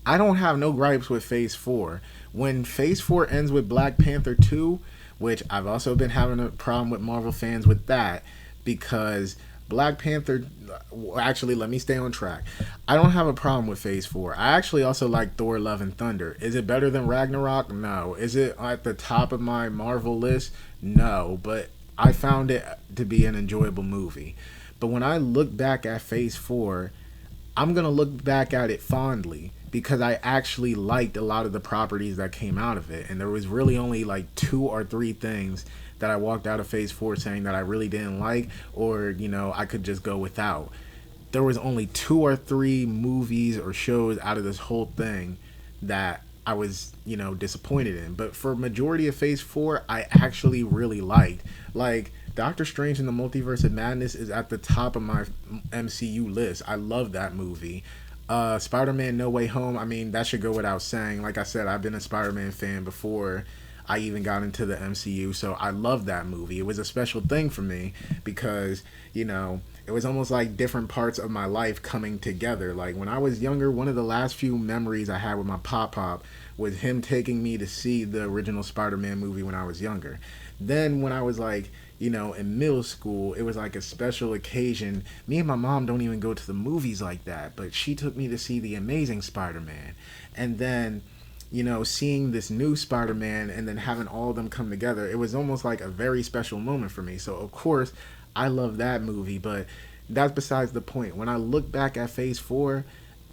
I don't have no gripes with Phase 4. When Phase 4 ends with Black Panther 2, which I've also been having a problem with Marvel fans with that, because Black Panther... Actually, let me stay on track. I don't have a problem with Phase 4. I actually also like Thor Love and Thunder. Is it better than Ragnarok? No. Is it at the top of my Marvel list? No. But I found it to be an enjoyable movie. But when I look back at Phase 4, I'm going to look back at it fondly because I actually liked a lot of the properties that came out of it. And there was really only like 2 or 3 things that I walked out of Phase 4 saying that I really didn't like, or, I could just go without. There was only 2 or 3 movies or shows out of this whole thing that I was, disappointed in. But for majority of Phase 4, I actually really liked. Like, Doctor Strange in the Multiverse of Madness is at the top of my MCU list. I love that movie. Spider-Man No Way Home, I mean, that should go without saying. Like I said, I've been a Spider-Man fan before I even got into the MCU, so I love that movie. It was a special thing for me because, it was almost like different parts of my life coming together. Like when I was younger, one of the last few memories I had with my pop was him taking me to see the original Spider-Man movie when I was younger. Then when I was like, in middle school, it was like a special occasion. Me and my mom don't even go to the movies like that, but she took me to see The Amazing Spider-Man. And then, seeing this new Spider-Man and then having all of them come together, it was almost like a very special moment for me. So, of course, I love that movie, but that's besides the point. When I look back at Phase 4,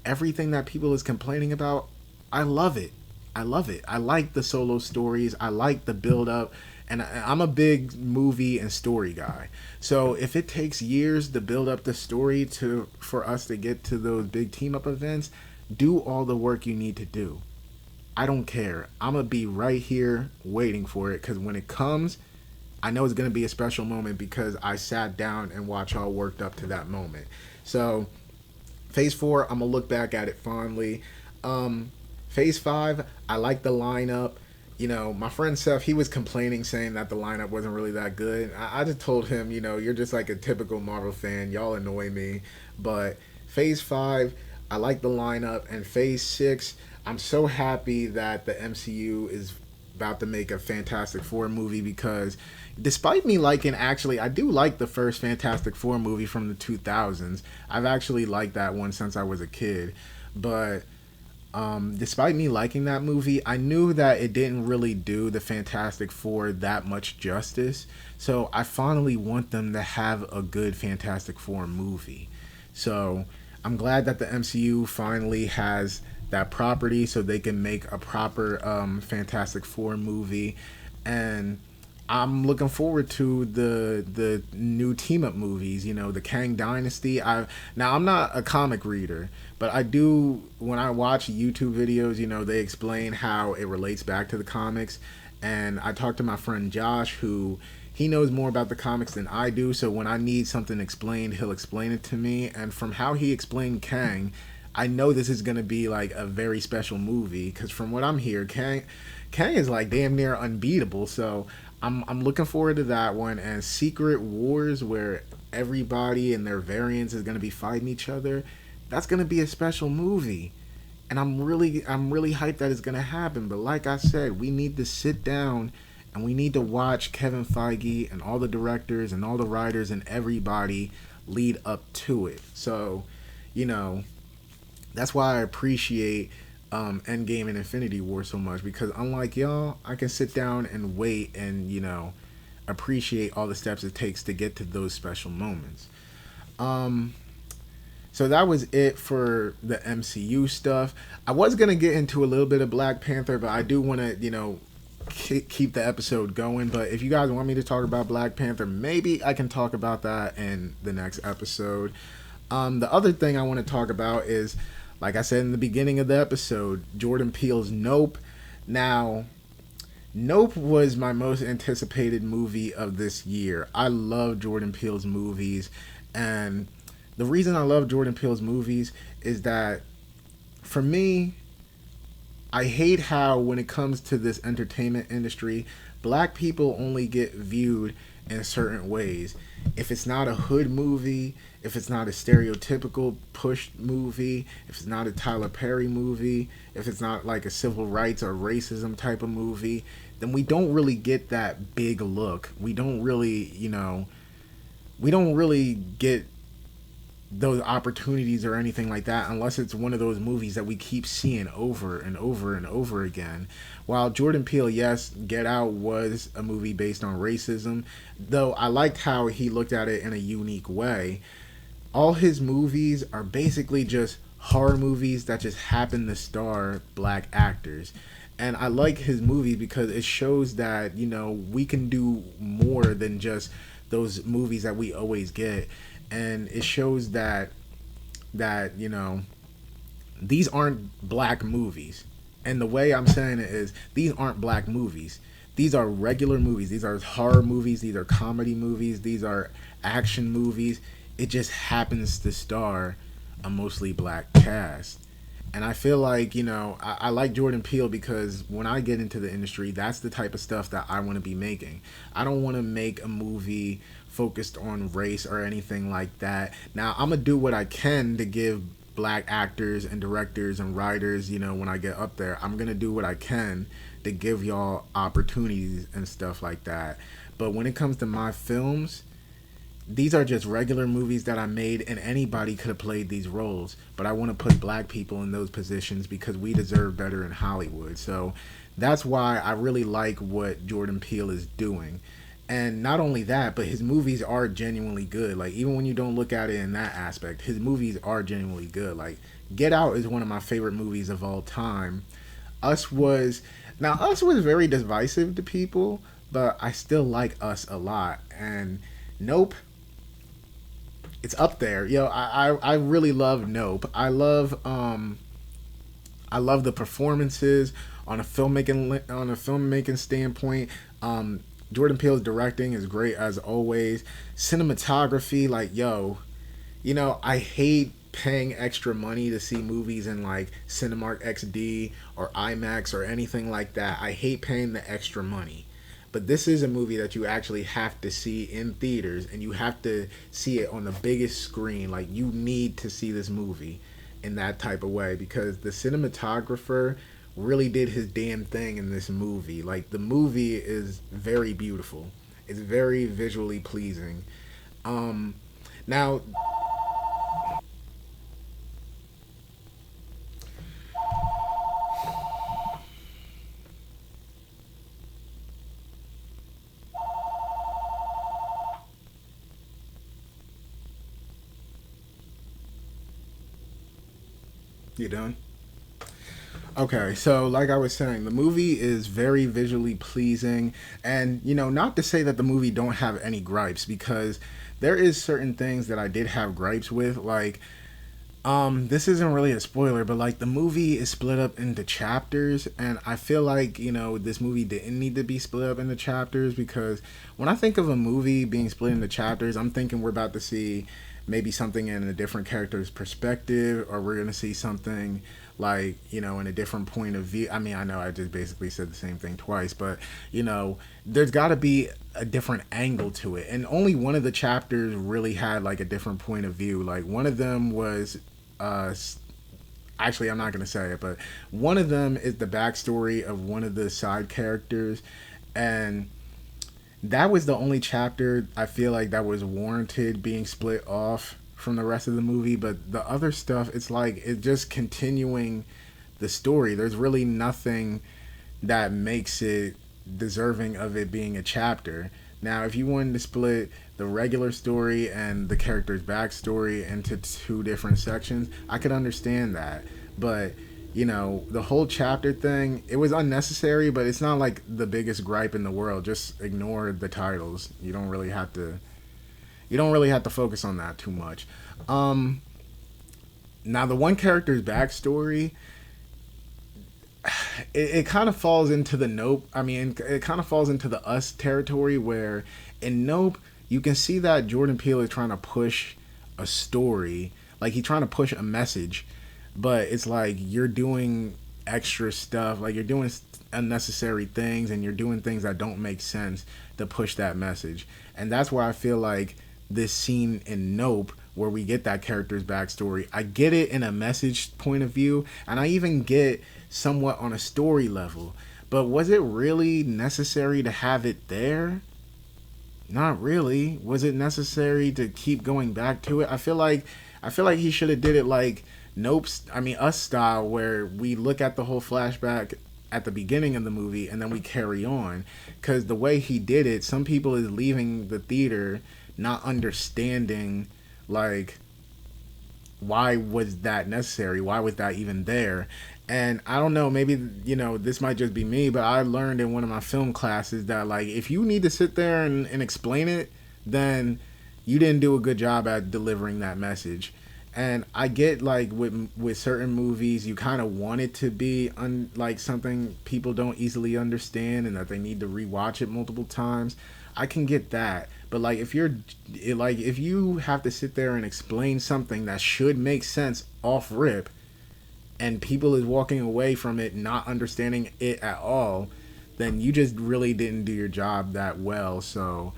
everything that people is complaining about, I love it. I love it. I like the solo stories. I like the build-up. And I'm a big movie and story guy. So if it takes years to build up the story for us to get to those big team-up events, do all the work you need to do. I don't care. I'm going to be right here waiting for it because when it comes, I know it's going to be a special moment because I sat down and watched all worked up to that moment. So Phase 4, I'm going to look back at it fondly. Phase 5, I like the lineup. My friend Seth, he was complaining saying that the lineup wasn't really that good. I just told him, you're just like a typical Marvel fan. Y'all annoy me. But Phase 5, I like the lineup. And Phase 6, I'm so happy that the MCU is about to make a Fantastic Four movie because despite me liking, actually, I do like the first Fantastic Four movie from the 2000s. I've actually liked that one since I was a kid. But despite me liking that movie, I knew that it didn't really do the Fantastic Four that much justice. So I finally want them to have a good Fantastic Four movie. So I'm glad that the MCU finally has that property so they can make a proper Fantastic Four movie. And I'm looking forward to the new team-up movies, the Kang Dynasty. Now, I'm not a comic reader, but I do, when I watch YouTube videos, they explain how it relates back to the comics. And I talked to my friend Josh, who he knows more about the comics than I do. So when I need something explained, he'll explain it to me. And from how he explained Kang, I know this is going to be like a very special movie. Because from what I'm hearing, Kang is like damn near unbeatable. So I'm looking forward to that one. And Secret Wars, where everybody and their variants is going to be fighting each other, that's going to be a special movie. And I'm really hyped that it's going to happen. But like I said, we need to sit down and we need to watch Kevin Feige and all the directors and all the writers and everybody lead up to it. So, that's why I appreciate Endgame and Infinity War so much, because unlike y'all, I can sit down and wait and, appreciate all the steps it takes to get to those special moments. So that was it for the MCU stuff. I was going to get into a little bit of Black Panther, but I do want to, keep the episode going. But if you guys want me to talk about Black Panther, maybe I can talk about that in the next episode. The other thing I want to talk about is, like I said in the beginning of the episode, Jordan Peele's Nope. Now, Nope was my most anticipated movie of this year. I love Jordan Peele's movies, and the reason I love Jordan Peele's movies is that, for me, I hate how when it comes to this entertainment industry, black people only get viewed in certain ways. If it's not a hood movie, if it's not a stereotypical push movie, if it's not a Tyler Perry movie, if it's not like a civil rights or racism type of movie, then we don't really get that big look. We don't really, we don't really get those opportunities or anything like that unless it's one of those movies that we keep seeing over and over and over again. While Jordan Peele, yes, Get Out was a movie based on racism, though I liked how he looked at it in a unique way. all his movies are basically just horror movies that just happen to star black actors. And I like his movies because it shows that, we can do more than just those movies that we always get. And it shows that these aren't black movies. And the way I'm saying it is, these aren't black movies. These are regular movies. These are horror movies. These are comedy movies. These are action movies. It just happens to star a mostly black cast. And I feel like, I like Jordan Peele because when I get into the industry, that's the type of stuff that I want to be making. I don't want to make a movie focused on race or anything like that. Now, I'm going to do what I can to give black actors and directors and writers, when I get up there, I'm going to do what I can to give y'all opportunities and stuff like that. But when it comes to my films, these are just regular movies that I made, and anybody could have played these roles. But I want to put black people in those positions because we deserve better in Hollywood. So that's why I really like what Jordan Peele is doing. And not only that, but his movies are genuinely good. Like, even when you don't look at it in that aspect, his movies are genuinely good. Like, Get Out is one of my favorite movies of all time. Us was very divisive to people, but I still like Us a lot. And Nope, it's up there. I really love Nope. I love the performances on a filmmaking standpoint. Jordan Peele's directing is great as always. Cinematography, I hate paying extra money to see movies in like Cinemark XD or IMAX or anything like that. I hate paying the extra money. But this is a movie that you actually have to see in theaters, and you have to see it on the biggest screen. Like, you need to see this movie in that type of way because the cinematographer really did his damn thing in this movie. Like, the movie is very beautiful. It's very visually pleasing. Now, you done? Okay, so like I was saying, the movie is very visually pleasing, and not to say that the movie don't have any gripes, because there is certain things that I did have gripes with. Like, this isn't really a spoiler, but like the movie is split up into chapters, and I feel like this movie didn't need to be split up into chapters, because when I think of a movie being split into chapters, I'm thinking we're about to see maybe something in a different character's perspective, or we're gonna see something like in a different point of view. I mean, I know I just basically said the same thing twice, but there's got to be a different angle to it, and only one of the chapters really had like a different point of view. Like, one of them was actually, I'm not gonna say it, but one of them is the backstory of one of the side characters, and that was the only chapter I feel like that was warranted being split off from the rest of the movie. But the other stuff, it's like it's just continuing the story. There's really nothing that makes it deserving of it being a chapter. Now, if you wanted to split the regular story and the character's backstory into two different sections, I could understand that. But the whole chapter thing, it was unnecessary, but it's not like the biggest gripe in the world. Just ignore the titles. You don't really have to focus on that too much. Now, the one character's backstory, it kind of falls into the Nope. I mean, it kind of falls into the Us territory, where in Nope, you can see that Jordan Peele is trying to push a story. Like, he's trying to push a message, but it's like you're doing extra stuff. Like, you're doing unnecessary things, and you're doing things that don't make sense to push that message. And that's where I feel like this scene in Nope, where we get that character's backstory, I get it in a message point of view, and I even get somewhat on a story level. But was it really necessary to have it there? Not really. Was it necessary to keep going back to it? I feel like he should have did it like Us style, where we look at the whole flashback at the beginning of the movie and then we carry on. Because the way he did it, some people is leaving the theater not understanding like why was that necessary? Why was that even there? And I don't know, maybe, this might just be me, but I learned in one of my film classes that, like, if you need to sit there and explain it, then you didn't do a good job at delivering that message. And I get, like, with certain movies, you kind of want it to be like something people don't easily understand and that they need to rewatch it multiple times. I can get that. But, like, if you have to sit there and explain something that should make sense off rip, and people is walking away from it not understanding it at all, then you just really didn't do your job that well. So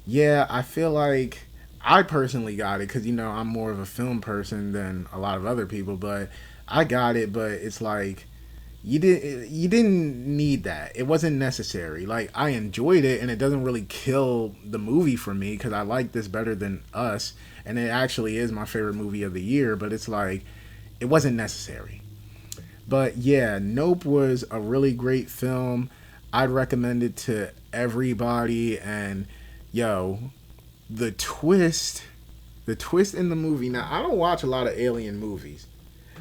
yeah, I feel like I personally got it because I'm more of a film person than a lot of other people, but I got it. But it's like you didn't need that. It wasn't necessary. Like, I enjoyed it, and it doesn't really kill the movie for me because I like this better than Us, and it actually is my favorite movie of the year. But it's like it wasn't necessary. But yeah, Nope was a really great film. I'd recommend it to everybody. And yo, the twist, the twist in the movie. Now, I don't watch a lot of alien movies.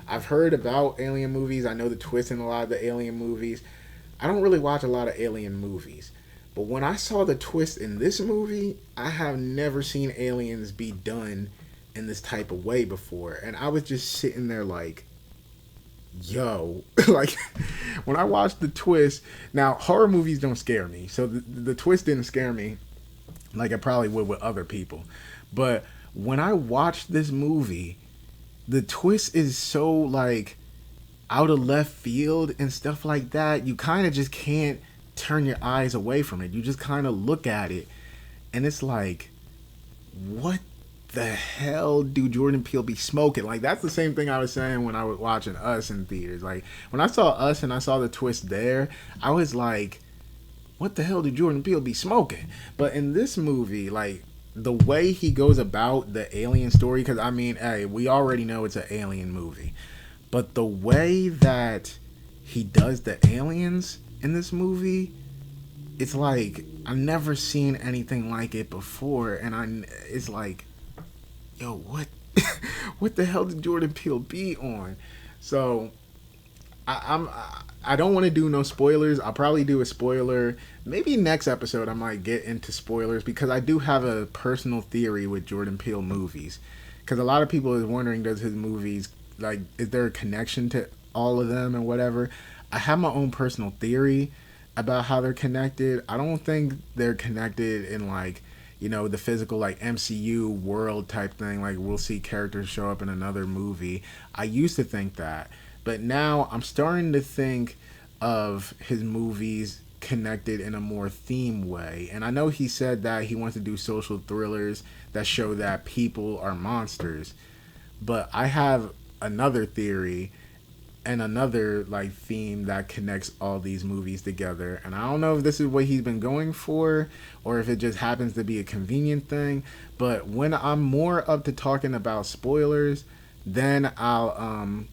I've heard about alien movies. I know the twist in a lot of the alien movies. I don't really watch a lot of alien movies. But when I saw the twist in this movie, I have never seen aliens be done in this type of way before. And I was just sitting there like, yo, like, when I watched the twist. Now, horror movies don't scare me, so the twist didn't scare me like it probably would with other people. But when I watched this movie, the twist is so, like, out of left field and stuff like that. You kind of just can't turn your eyes away from it. You just kind of look at it, and it's like, what the hell do Jordan Peele be smoking? Like, that's the same thing I was saying when I was watching Us in theaters. Like, when I saw Us and I saw the twist there, I was like, what the hell did Jordan Peele be smoking? But in this movie, like, the way he goes about the alien story, because, I mean, hey, we already know it's an alien movie. But the way that he does the aliens in this movie, it's like, I've never seen anything like it before. And it's like, yo, what what the hell did Jordan Peele be on? So I don't want to do no spoilers. I'll probably do a spoiler. Maybe next episode I might get into spoilers because I do have a personal theory with Jordan Peele movies. Because a lot of people is wondering, does his movies, like, is there a connection to all of them and whatever? I have my own personal theory about how they're connected. I don't think they're connected in, like, the physical, like, MCU world type thing. Like, we'll see characters show up in another movie. I used to think that. But now I'm starting to think of his movies connected in a more theme way. And I know he said that he wants to do social thrillers that show that people are monsters. But I have another theory and another, like, theme that connects all these movies together. And I don't know if this is what he's been going for or if it just happens to be a convenient thing. But when I'm more up to talking about spoilers, then I'll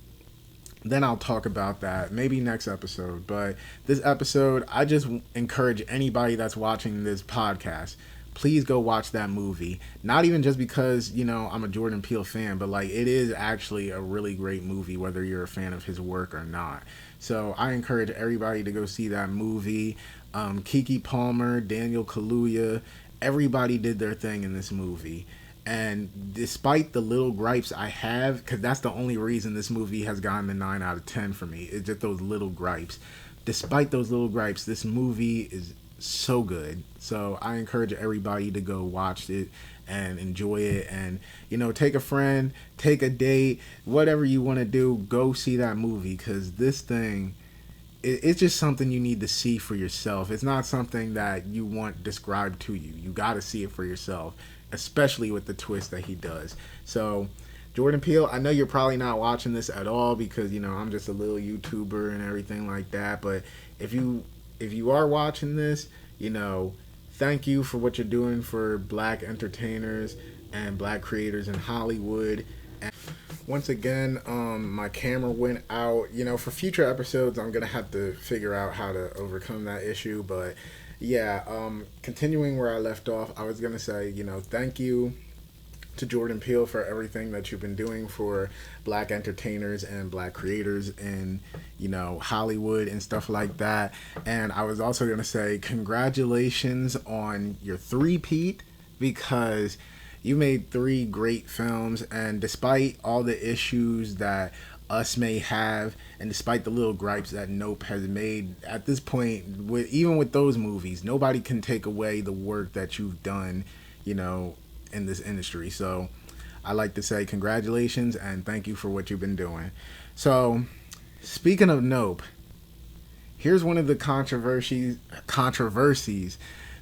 talk about that maybe next episode. But this episode, I just encourage anybody that's watching this podcast, please go watch that movie. Not even just because, I'm a Jordan Peele fan, but, like, it is actually a really great movie, whether you're a fan of his work or not. So I encourage everybody to go see that movie. Keke Palmer, Daniel Kaluuya, everybody did their thing in this movie. And despite the little gripes I have, because that's the only reason this movie has gotten a 9 out of 10 for me, it's just those little gripes. Despite those little gripes, this movie is so good. So I encourage everybody to go watch it and enjoy it. And, take a friend, take a date, whatever you want to do, go see that movie. Because this thing, it's just something you need to see for yourself. It's not something that you want described to you. You got to see it for yourself, especially with the twist that he does. So, Jordan Peele, I know you're probably not watching this at all because, I'm just a little YouTuber and everything like that. But if you are watching this, thank you for what you're doing for black entertainers and black creators in Hollywood. And once again, my camera went out. For future episodes, I'm going to have to figure out how to overcome that issue. But yeah, continuing where I left off, I was going to say, thank you to Jordan Peele for everything that you've been doing for black entertainers and black creators in, Hollywood and stuff like that. And I was also going to say congratulations on your three-peat, because you made three great films, and despite all the issues that us may have, and despite the little gripes that Nope has made at this point, even with those movies, nobody can take away the work that you've done, in this industry. So I like to say congratulations and thank you for what you've been doing. So speaking of Nope, here's one of the controversies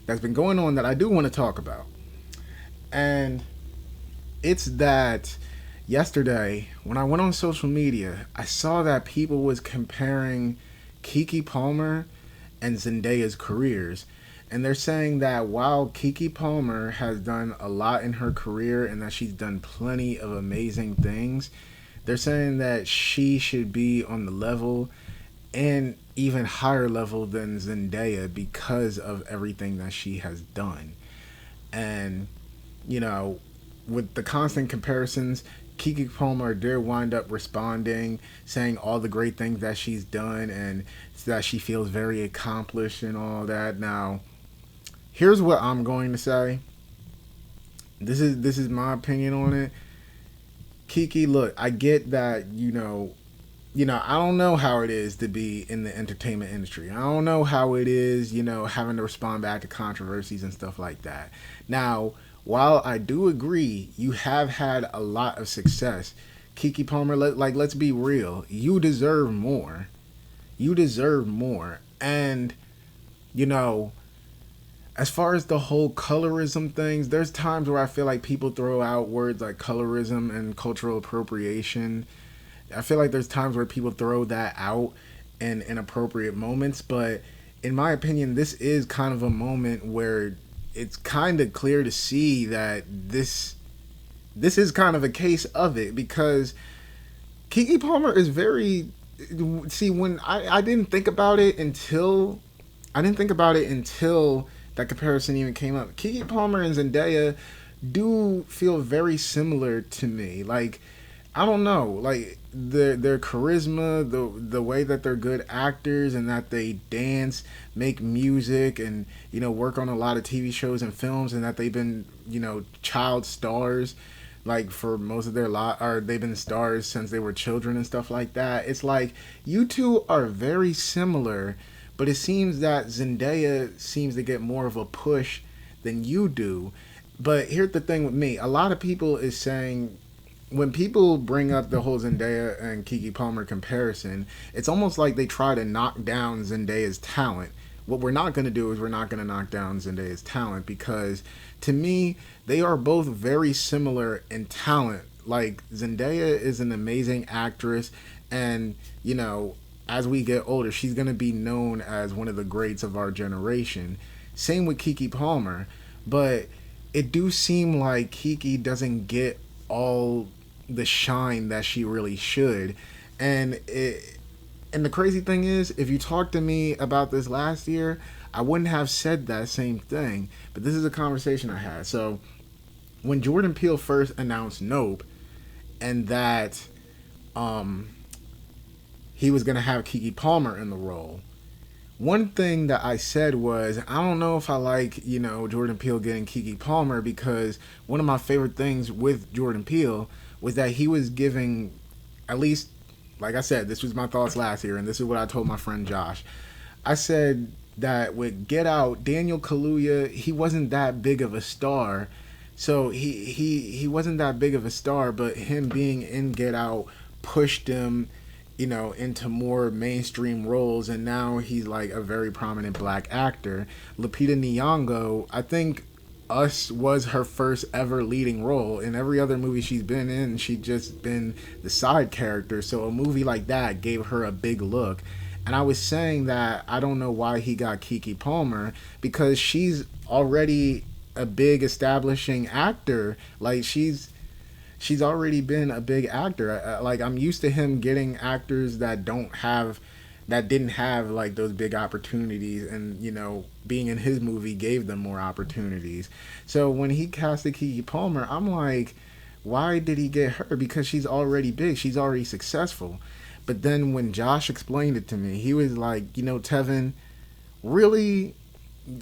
that's been going on that I do want to talk about. And it's that yesterday when I went on social media, I saw that people was comparing Keke Palmer and Zendaya's careers. And they're saying that while Keke Palmer has done a lot in her career and that she's done plenty of amazing things, they're saying that she should be on the level and even higher level than Zendaya because of everything that she has done. And, with the constant comparisons, Keke Palmer did wind up responding, saying all the great things that she's done and that she feels very accomplished and all that. Now, here's what I'm going to say. This is my opinion on it. Keke, look, I get that, I don't know how it is to be in the entertainment industry. I don't know how it is, having to respond back to controversies and stuff like that. Now, while I do agree you have had a lot of success, Keke Palmer, let's be real. You deserve more. You deserve more. And, as far as the whole colorism things, there's times where I feel like people throw out words like colorism and cultural appropriation. I feel like there's times where people throw that out in inappropriate moments, but in my opinion, this is kind of a moment where it's kind of clear to see that this is kind of a case of it, because Keke Palmer is very... See, when I didn't think about it until that comparison even came up. Keke Palmer and Zendaya do feel very similar to me. Like, I don't know, like their charisma, the way that they're good actors and that they dance, make music, and work on a lot of TV shows and films, and that they've been child stars, like for most of their life, or they've been stars since they were children and stuff like that. It's like you two are very similar. But it seems that Zendaya seems to get more of a push than you do. But here's the thing with me. A lot of people is saying, when people bring up the whole Zendaya and Keke Palmer comparison, it's almost like they try to knock down Zendaya's talent. What we're not going to do is we're not going to knock down Zendaya's talent, because to me, they are both very similar in talent. Like, Zendaya is an amazing actress, and, as we get older, she's going to be known as one of the greats of our generation. Same with Keke Palmer. But it do seem like Keke doesn't get all the shine that she really should. And the crazy thing is, if you talked to me about this last year, I wouldn't have said that same thing. But this is a conversation I had. So when Jordan Peele first announced Nope, and that he was going to have Keke Palmer in the role, one thing that I said was, I don't know if I like, Jordan Peele getting Keke Palmer, because one of my favorite things with Jordan Peele was that he was giving, at least, like I said, this was my thoughts last year, and this is what I told my friend Josh. I said that with Get Out, Daniel Kaluuya, he wasn't that big of a star. So he wasn't that big of a star, but him being in Get Out pushed him into more mainstream roles, and now he's like a very prominent black actor. Lupita Nyong'o, I think Us was her first ever leading role. In every other movie she's been in, she'd just been the side character. So a movie like that gave her a big look. And I was saying that I don't know why he got Keke Palmer, because she's already a big establishing actor. Like, she's already been a big actor. Like, I'm used to him getting actors that don't have that didn't have like those big opportunities, and being in his movie gave them more opportunities. So when he casted Keke Palmer, I'm like, why did he get her? Because she's already big, she's already successful. But then when Josh explained it to me, he was like, Tevin, really,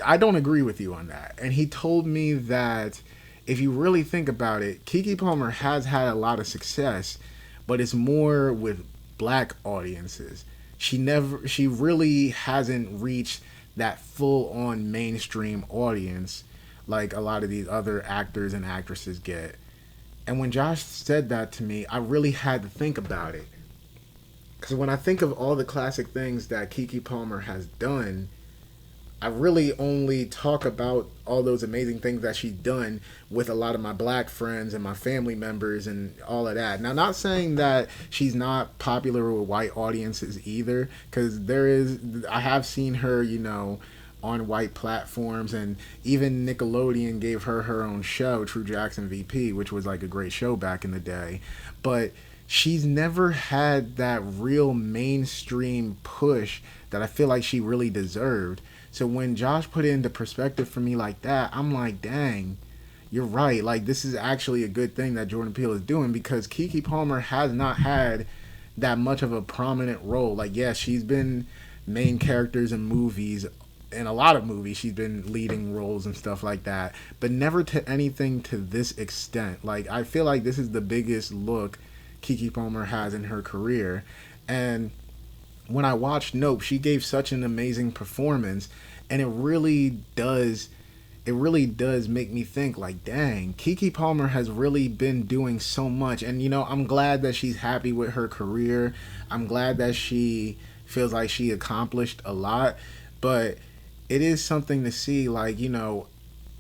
I don't agree with you on that. And he told me that if you really think about it, Keke Palmer has had a lot of success, but it's more with black audiences. She really hasn't reached that full on mainstream audience like a lot of these other actors and actresses get. And when Josh said that to me, I really had to think about it. Because when I think of all the classic things that Keke Palmer has done, I really only talk about all those amazing things that she's done with a lot of my black friends and my family members and all of that. Now, not saying that she's not popular with white audiences either, because I have seen her, on white platforms, and even Nickelodeon gave her own show, True Jackson VP, which was like a great show back in the day. But she's never had that real mainstream push that I feel like she really deserved. So when Josh put it into perspective for me like that, I'm like, dang, you're right. Like, this is actually a good thing that Jordan Peele is doing, because Keke Palmer has not had that much of a prominent role. Like, yeah, she's been main characters in movies. In a lot of movies, she's been leading roles and stuff like that, but never to anything to this extent. Like, I feel like this is the biggest look Keke Palmer has in her career. And when I watched Nope, she gave such an amazing performance, and it really does make me think like, dang, Keke Palmer has really been doing so much. And I'm glad that she's happy with her career. I'm glad that she feels like she accomplished a lot, but it is something to see, like,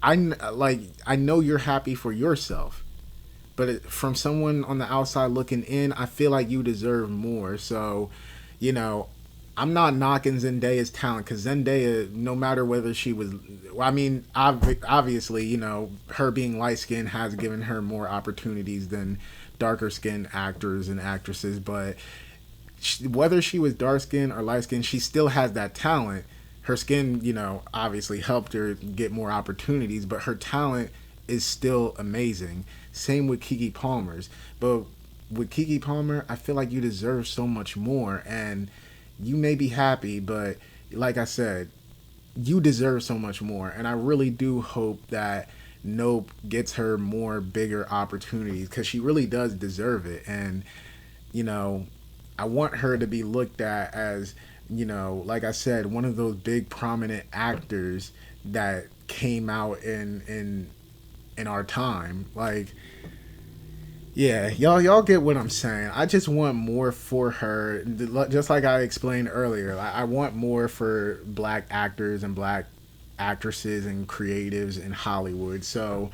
I know you're happy for yourself, but from someone on the outside looking in, I feel like you deserve more. So I'm not knocking Zendaya's talent, because Zendaya, no matter whether she was, I mean, obviously, her being light skinned has given her more opportunities than darker skinned actors and actresses. But whether she was dark skinned or light skinned, she still has that talent. Her skin, obviously helped her get more opportunities, but her talent is still amazing. Same with Keke Palmer's. But with Keke Palmer, I feel like you deserve so much more. And you may be happy, but like I said, you deserve so much more. And I really do hope that Nope gets her more bigger opportunities, because she really does deserve it. And, I want her to be looked at as, like I said, one of those big prominent actors that came out in our time. Like, yeah, y'all get what I'm saying. I just want more for her. Just like I explained earlier, I want more for black actors and black actresses and creatives in Hollywood. So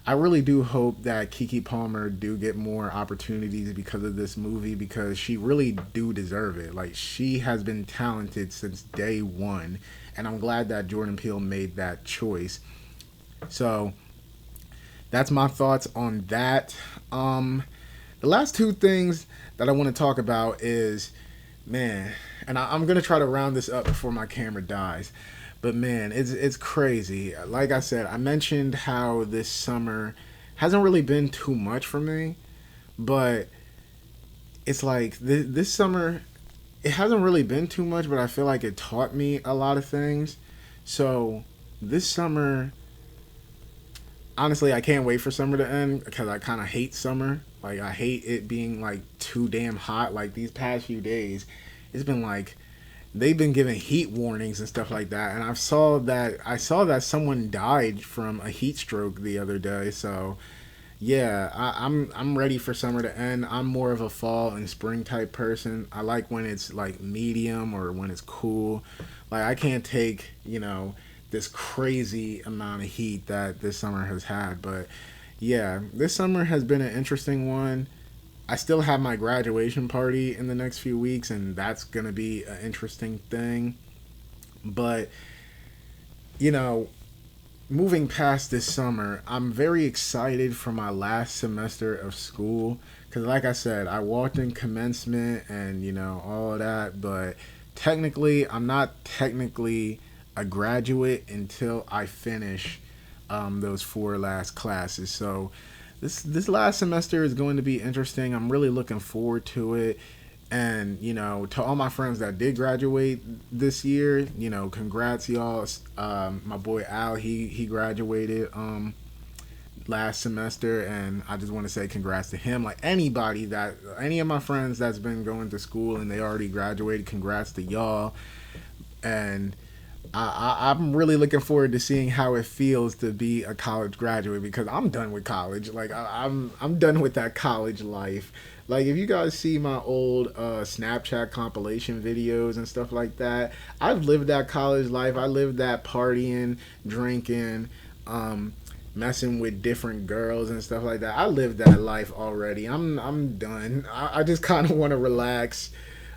I really do hope that Keke Palmer do get more opportunities because of this movie, because she really do deserve it. Like, she has been talented since day one, and I'm glad that Jordan Peele made that choice. So that's my thoughts on that. The last two things that I want to talk about is, man, and I'm gonna try to round this up before my camera dies, but man, it's crazy. Like I said, I mentioned how this summer hasn't really been too much for me, but it's like this summer, it hasn't really been too much, but I feel like it taught me a lot of things. So this summer, honestly, I can't wait for summer to end, because I kind of hate summer. Like, I hate it being like too damn hot. Like, these past few days, it's been like they've been giving heat warnings and stuff like that. And I saw that someone died from a heat stroke the other day. So yeah, I'm ready for summer to end. I'm more of a fall and spring type person. I like when it's like medium or when it's cool. Like, I can't take, this crazy amount of heat that this summer has had. But yeah, this summer has been an interesting one. I still have my graduation party in the next few weeks, and that's going to be an interesting thing. But, moving past this summer, I'm very excited for my last semester of school. Because like I said, I walked in commencement and, all of that. But technically, I'm not technically a graduate until I finish those 4 last classes. So this last semester is going to be interesting. I'm really looking forward to it. And to all my friends that did graduate this year, congrats y'all. My boy Al, he graduated last semester, and I just want to say congrats to him. Like any of my friends that's been going to school and they already graduated, congrats to y'all. And I'm really looking forward to seeing how it feels to be a college graduate, because I'm done with college. Like I'm done with that college life. Like, if you guys see my old Snapchat compilation videos and stuff like that, I've lived that college life. I lived that partying, drinking, messing with different girls and stuff like that. I lived that life already. I'm done. I just kind of want to relax.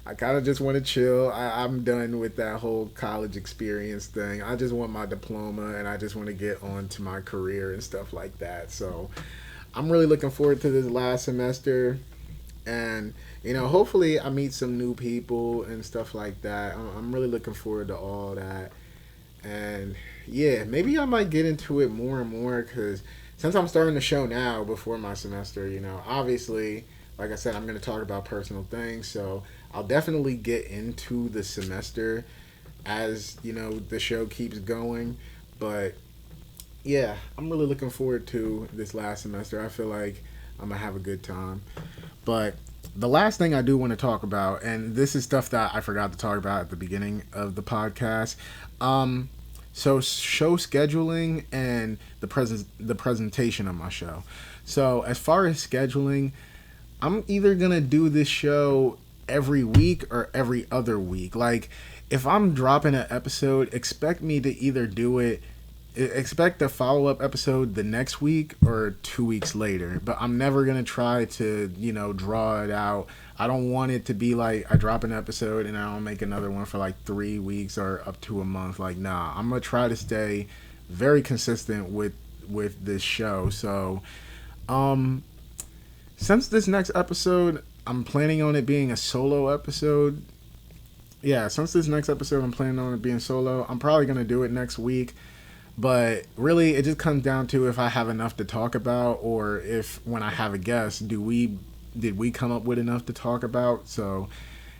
I kind of just want to chill. I'm done with that whole college experience thing. I just want my diploma, and I just want to get on to my career and stuff like that. So I'm really looking forward to this last semester. And hopefully I meet some new people and stuff like that. I'm really looking forward to all that. And yeah, maybe I might get into it more and more, because since I'm starting the show now before my semester, obviously, like I said, I'm going to talk about personal things. So I'll definitely get into the semester as the show keeps going. But yeah, I'm really looking forward to this last semester. I feel like I'm going to have a good time. But the last thing I do want to talk about, and this is stuff that I forgot to talk about at the beginning of the podcast, so show scheduling and the presentation of my show. So as far as scheduling, I'm either going to do this show every week or every other week. Like, if I'm dropping an episode, expect me to either do it, expect a follow-up episode the next week or 2 weeks later. But I'm never going to try to, draw it out. I don't want it to be like I drop an episode and I don't make another one for like 3 weeks or up to a month. Like, nah, I'm going to try to stay very consistent with this show. So, since this next episode, I'm planning on it being a solo episode. Yeah, since this next episode, I'm planning on it being solo. I'm probably going to do it next week. But really, it just comes down to if I have enough to talk about, or if when I have a guest, did we come up with enough to talk about? So,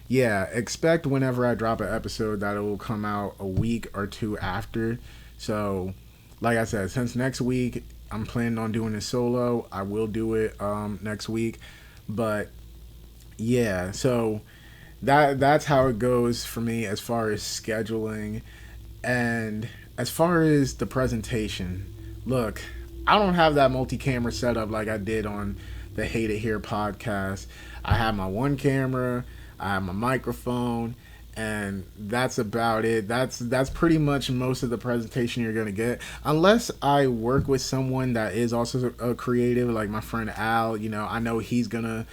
yeah, expect whenever I drop an episode that it will come out a week or two after. So, like I said, since next week I'm planning on doing it solo, I will do it next week. But yeah, so that's how it goes for me as far as scheduling. And as far as the presentation, look, I don't have that multi-camera setup like I did on the Hate It Here podcast. I have my one camera, I have my microphone, and that's about it. That's pretty much most of the presentation you're gonna get, unless I work with someone that is also a creative, like my friend Al. I know he's gonna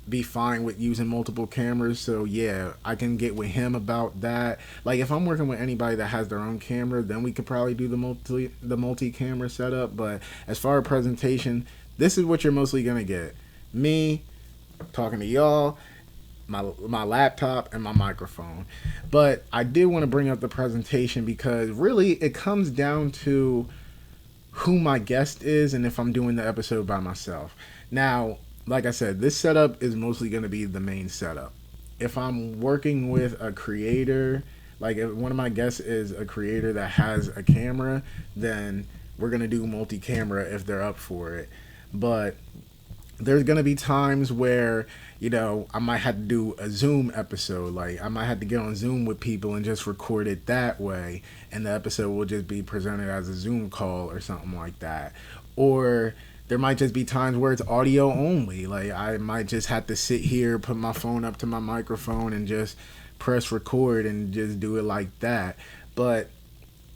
be fine with using multiple cameras. So yeah, I can get with him about that. Like, if I'm working with anybody that has their own camera, then we could probably do the multi-camera setup. But as far as presentation, this is what you're mostly gonna get: me talking to y'all, my laptop, and my microphone. But I did want to bring up the presentation because really it comes down to who my guest is and if I'm doing the episode by myself. Now, like I said, this setup is mostly going to be the main setup. If I'm working with a creator, like if one of my guests is a creator that has a camera, then we're going to do multi-camera if they're up for it. But there's going to be times where, I might have to do a Zoom episode. Like, I might have to get on Zoom with people and just record it that way. And the episode will just be presented as a Zoom call or something like that. Or there might just be times where it's audio only. Like, I might just have to sit here, put my phone up to my microphone, and just press record and just do it like that. But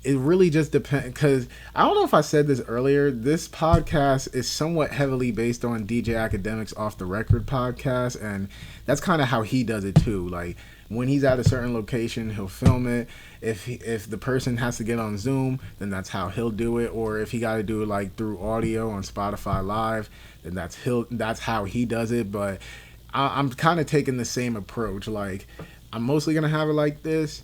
it really just depends, because I don't know if I said this earlier. This podcast is somewhat heavily based on DJ Academic's Off the Record podcast, and that's kind of how he does it too. Like, when he's at a certain location, he'll film it. If the person has to get on Zoom, then that's how he'll do it. Or if he got to do it like through audio on Spotify Live, then that's how he does it. But I'm kind of taking the same approach. Like, I'm mostly gonna have it like this.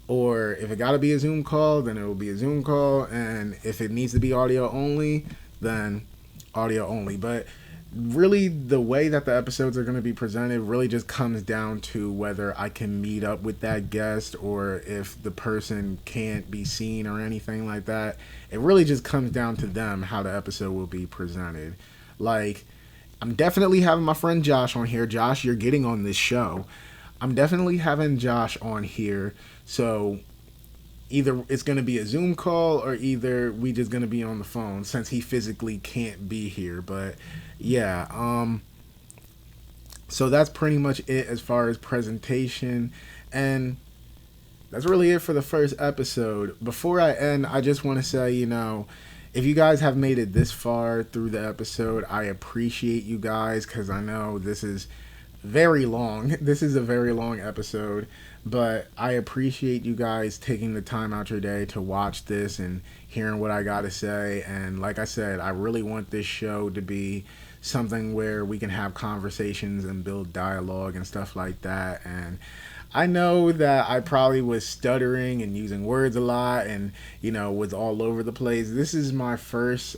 Or if it gotta be a Zoom call, then it will be a Zoom call. And if it needs to be audio only, then audio only. But really, the way that the episodes are going to be presented really just comes down to whether I can meet up with that guest or if the person can't be seen or anything like that. It really just comes down to them how the episode will be presented. Like, I'm definitely having my friend Josh on here. Josh, you're getting on this show. I'm definitely having Josh on here. So either it's going to be a Zoom call or either we just going to be on the phone since he physically can't be here. But yeah, so that's pretty much it as far as presentation, and that's really it for the first episode. Before I end, I just want to say, if you guys have made it this far through the episode, I appreciate you guys, because I know this is very long. This is a very long episode, but I appreciate you guys taking the time out your day to watch this and hearing what I gotta say. And like I said, I really want this show to be something where we can have conversations and build dialogue and stuff like that. And I know that I probably was stuttering and using words a lot and, was all over the place. This is my first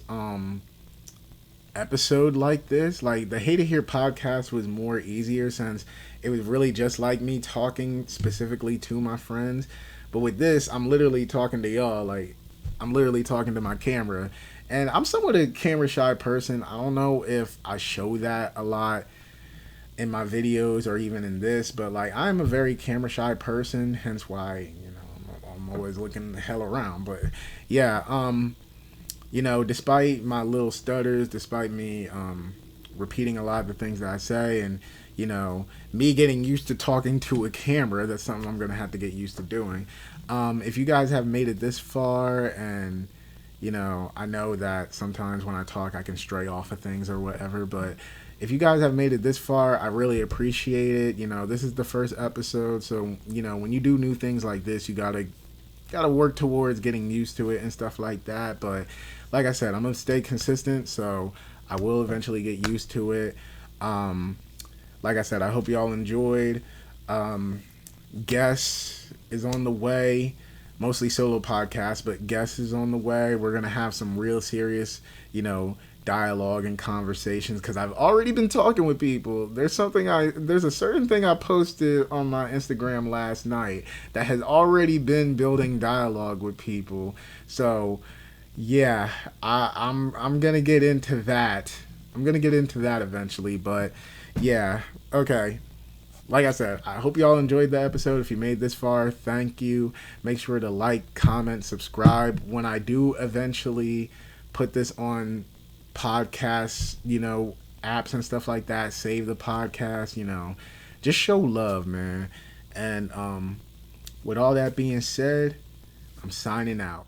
episode like this. Like, the Hate It Here podcast was more easier since it was really just like me talking specifically to my friends. But with this, I'm literally talking to y'all. Like, I'm literally talking to my camera. And I'm somewhat a camera shy person. I don't know if I show that a lot in my videos or even in this, but like, I'm a very camera shy person, hence why, I'm always looking the hell around. But yeah, despite my little stutters, despite me repeating a lot of the things that I say, and me getting used to talking to a camera, that's something I'm gonna have to get used to doing. If you guys have made it this far, and I know that sometimes when I talk I can stray off of things or whatever, but if you guys have made it this far, I really appreciate it. This is the first episode, so when you do new things like this, you gotta work towards getting used to it and stuff like that. But like I said, I'm gonna stay consistent, so I will eventually get used to it. Like I said, I hope y'all enjoyed. Guest is on the way. Mostly solo podcast, but guest is on the way. We're gonna have some real serious, dialogue and conversations, because I've already been talking with people. There's a certain thing I posted on my Instagram last night that has already been building dialogue with people. So yeah, I'm gonna get into that. I'm gonna get into that eventually, but yeah, okay. Like I said, I hope y'all enjoyed the episode. If you made this far, thank you. Make sure to like, comment, subscribe. When I do eventually put this on podcasts, apps and stuff like that, save the podcast, just show love, man. And with all that being said, I'm signing out.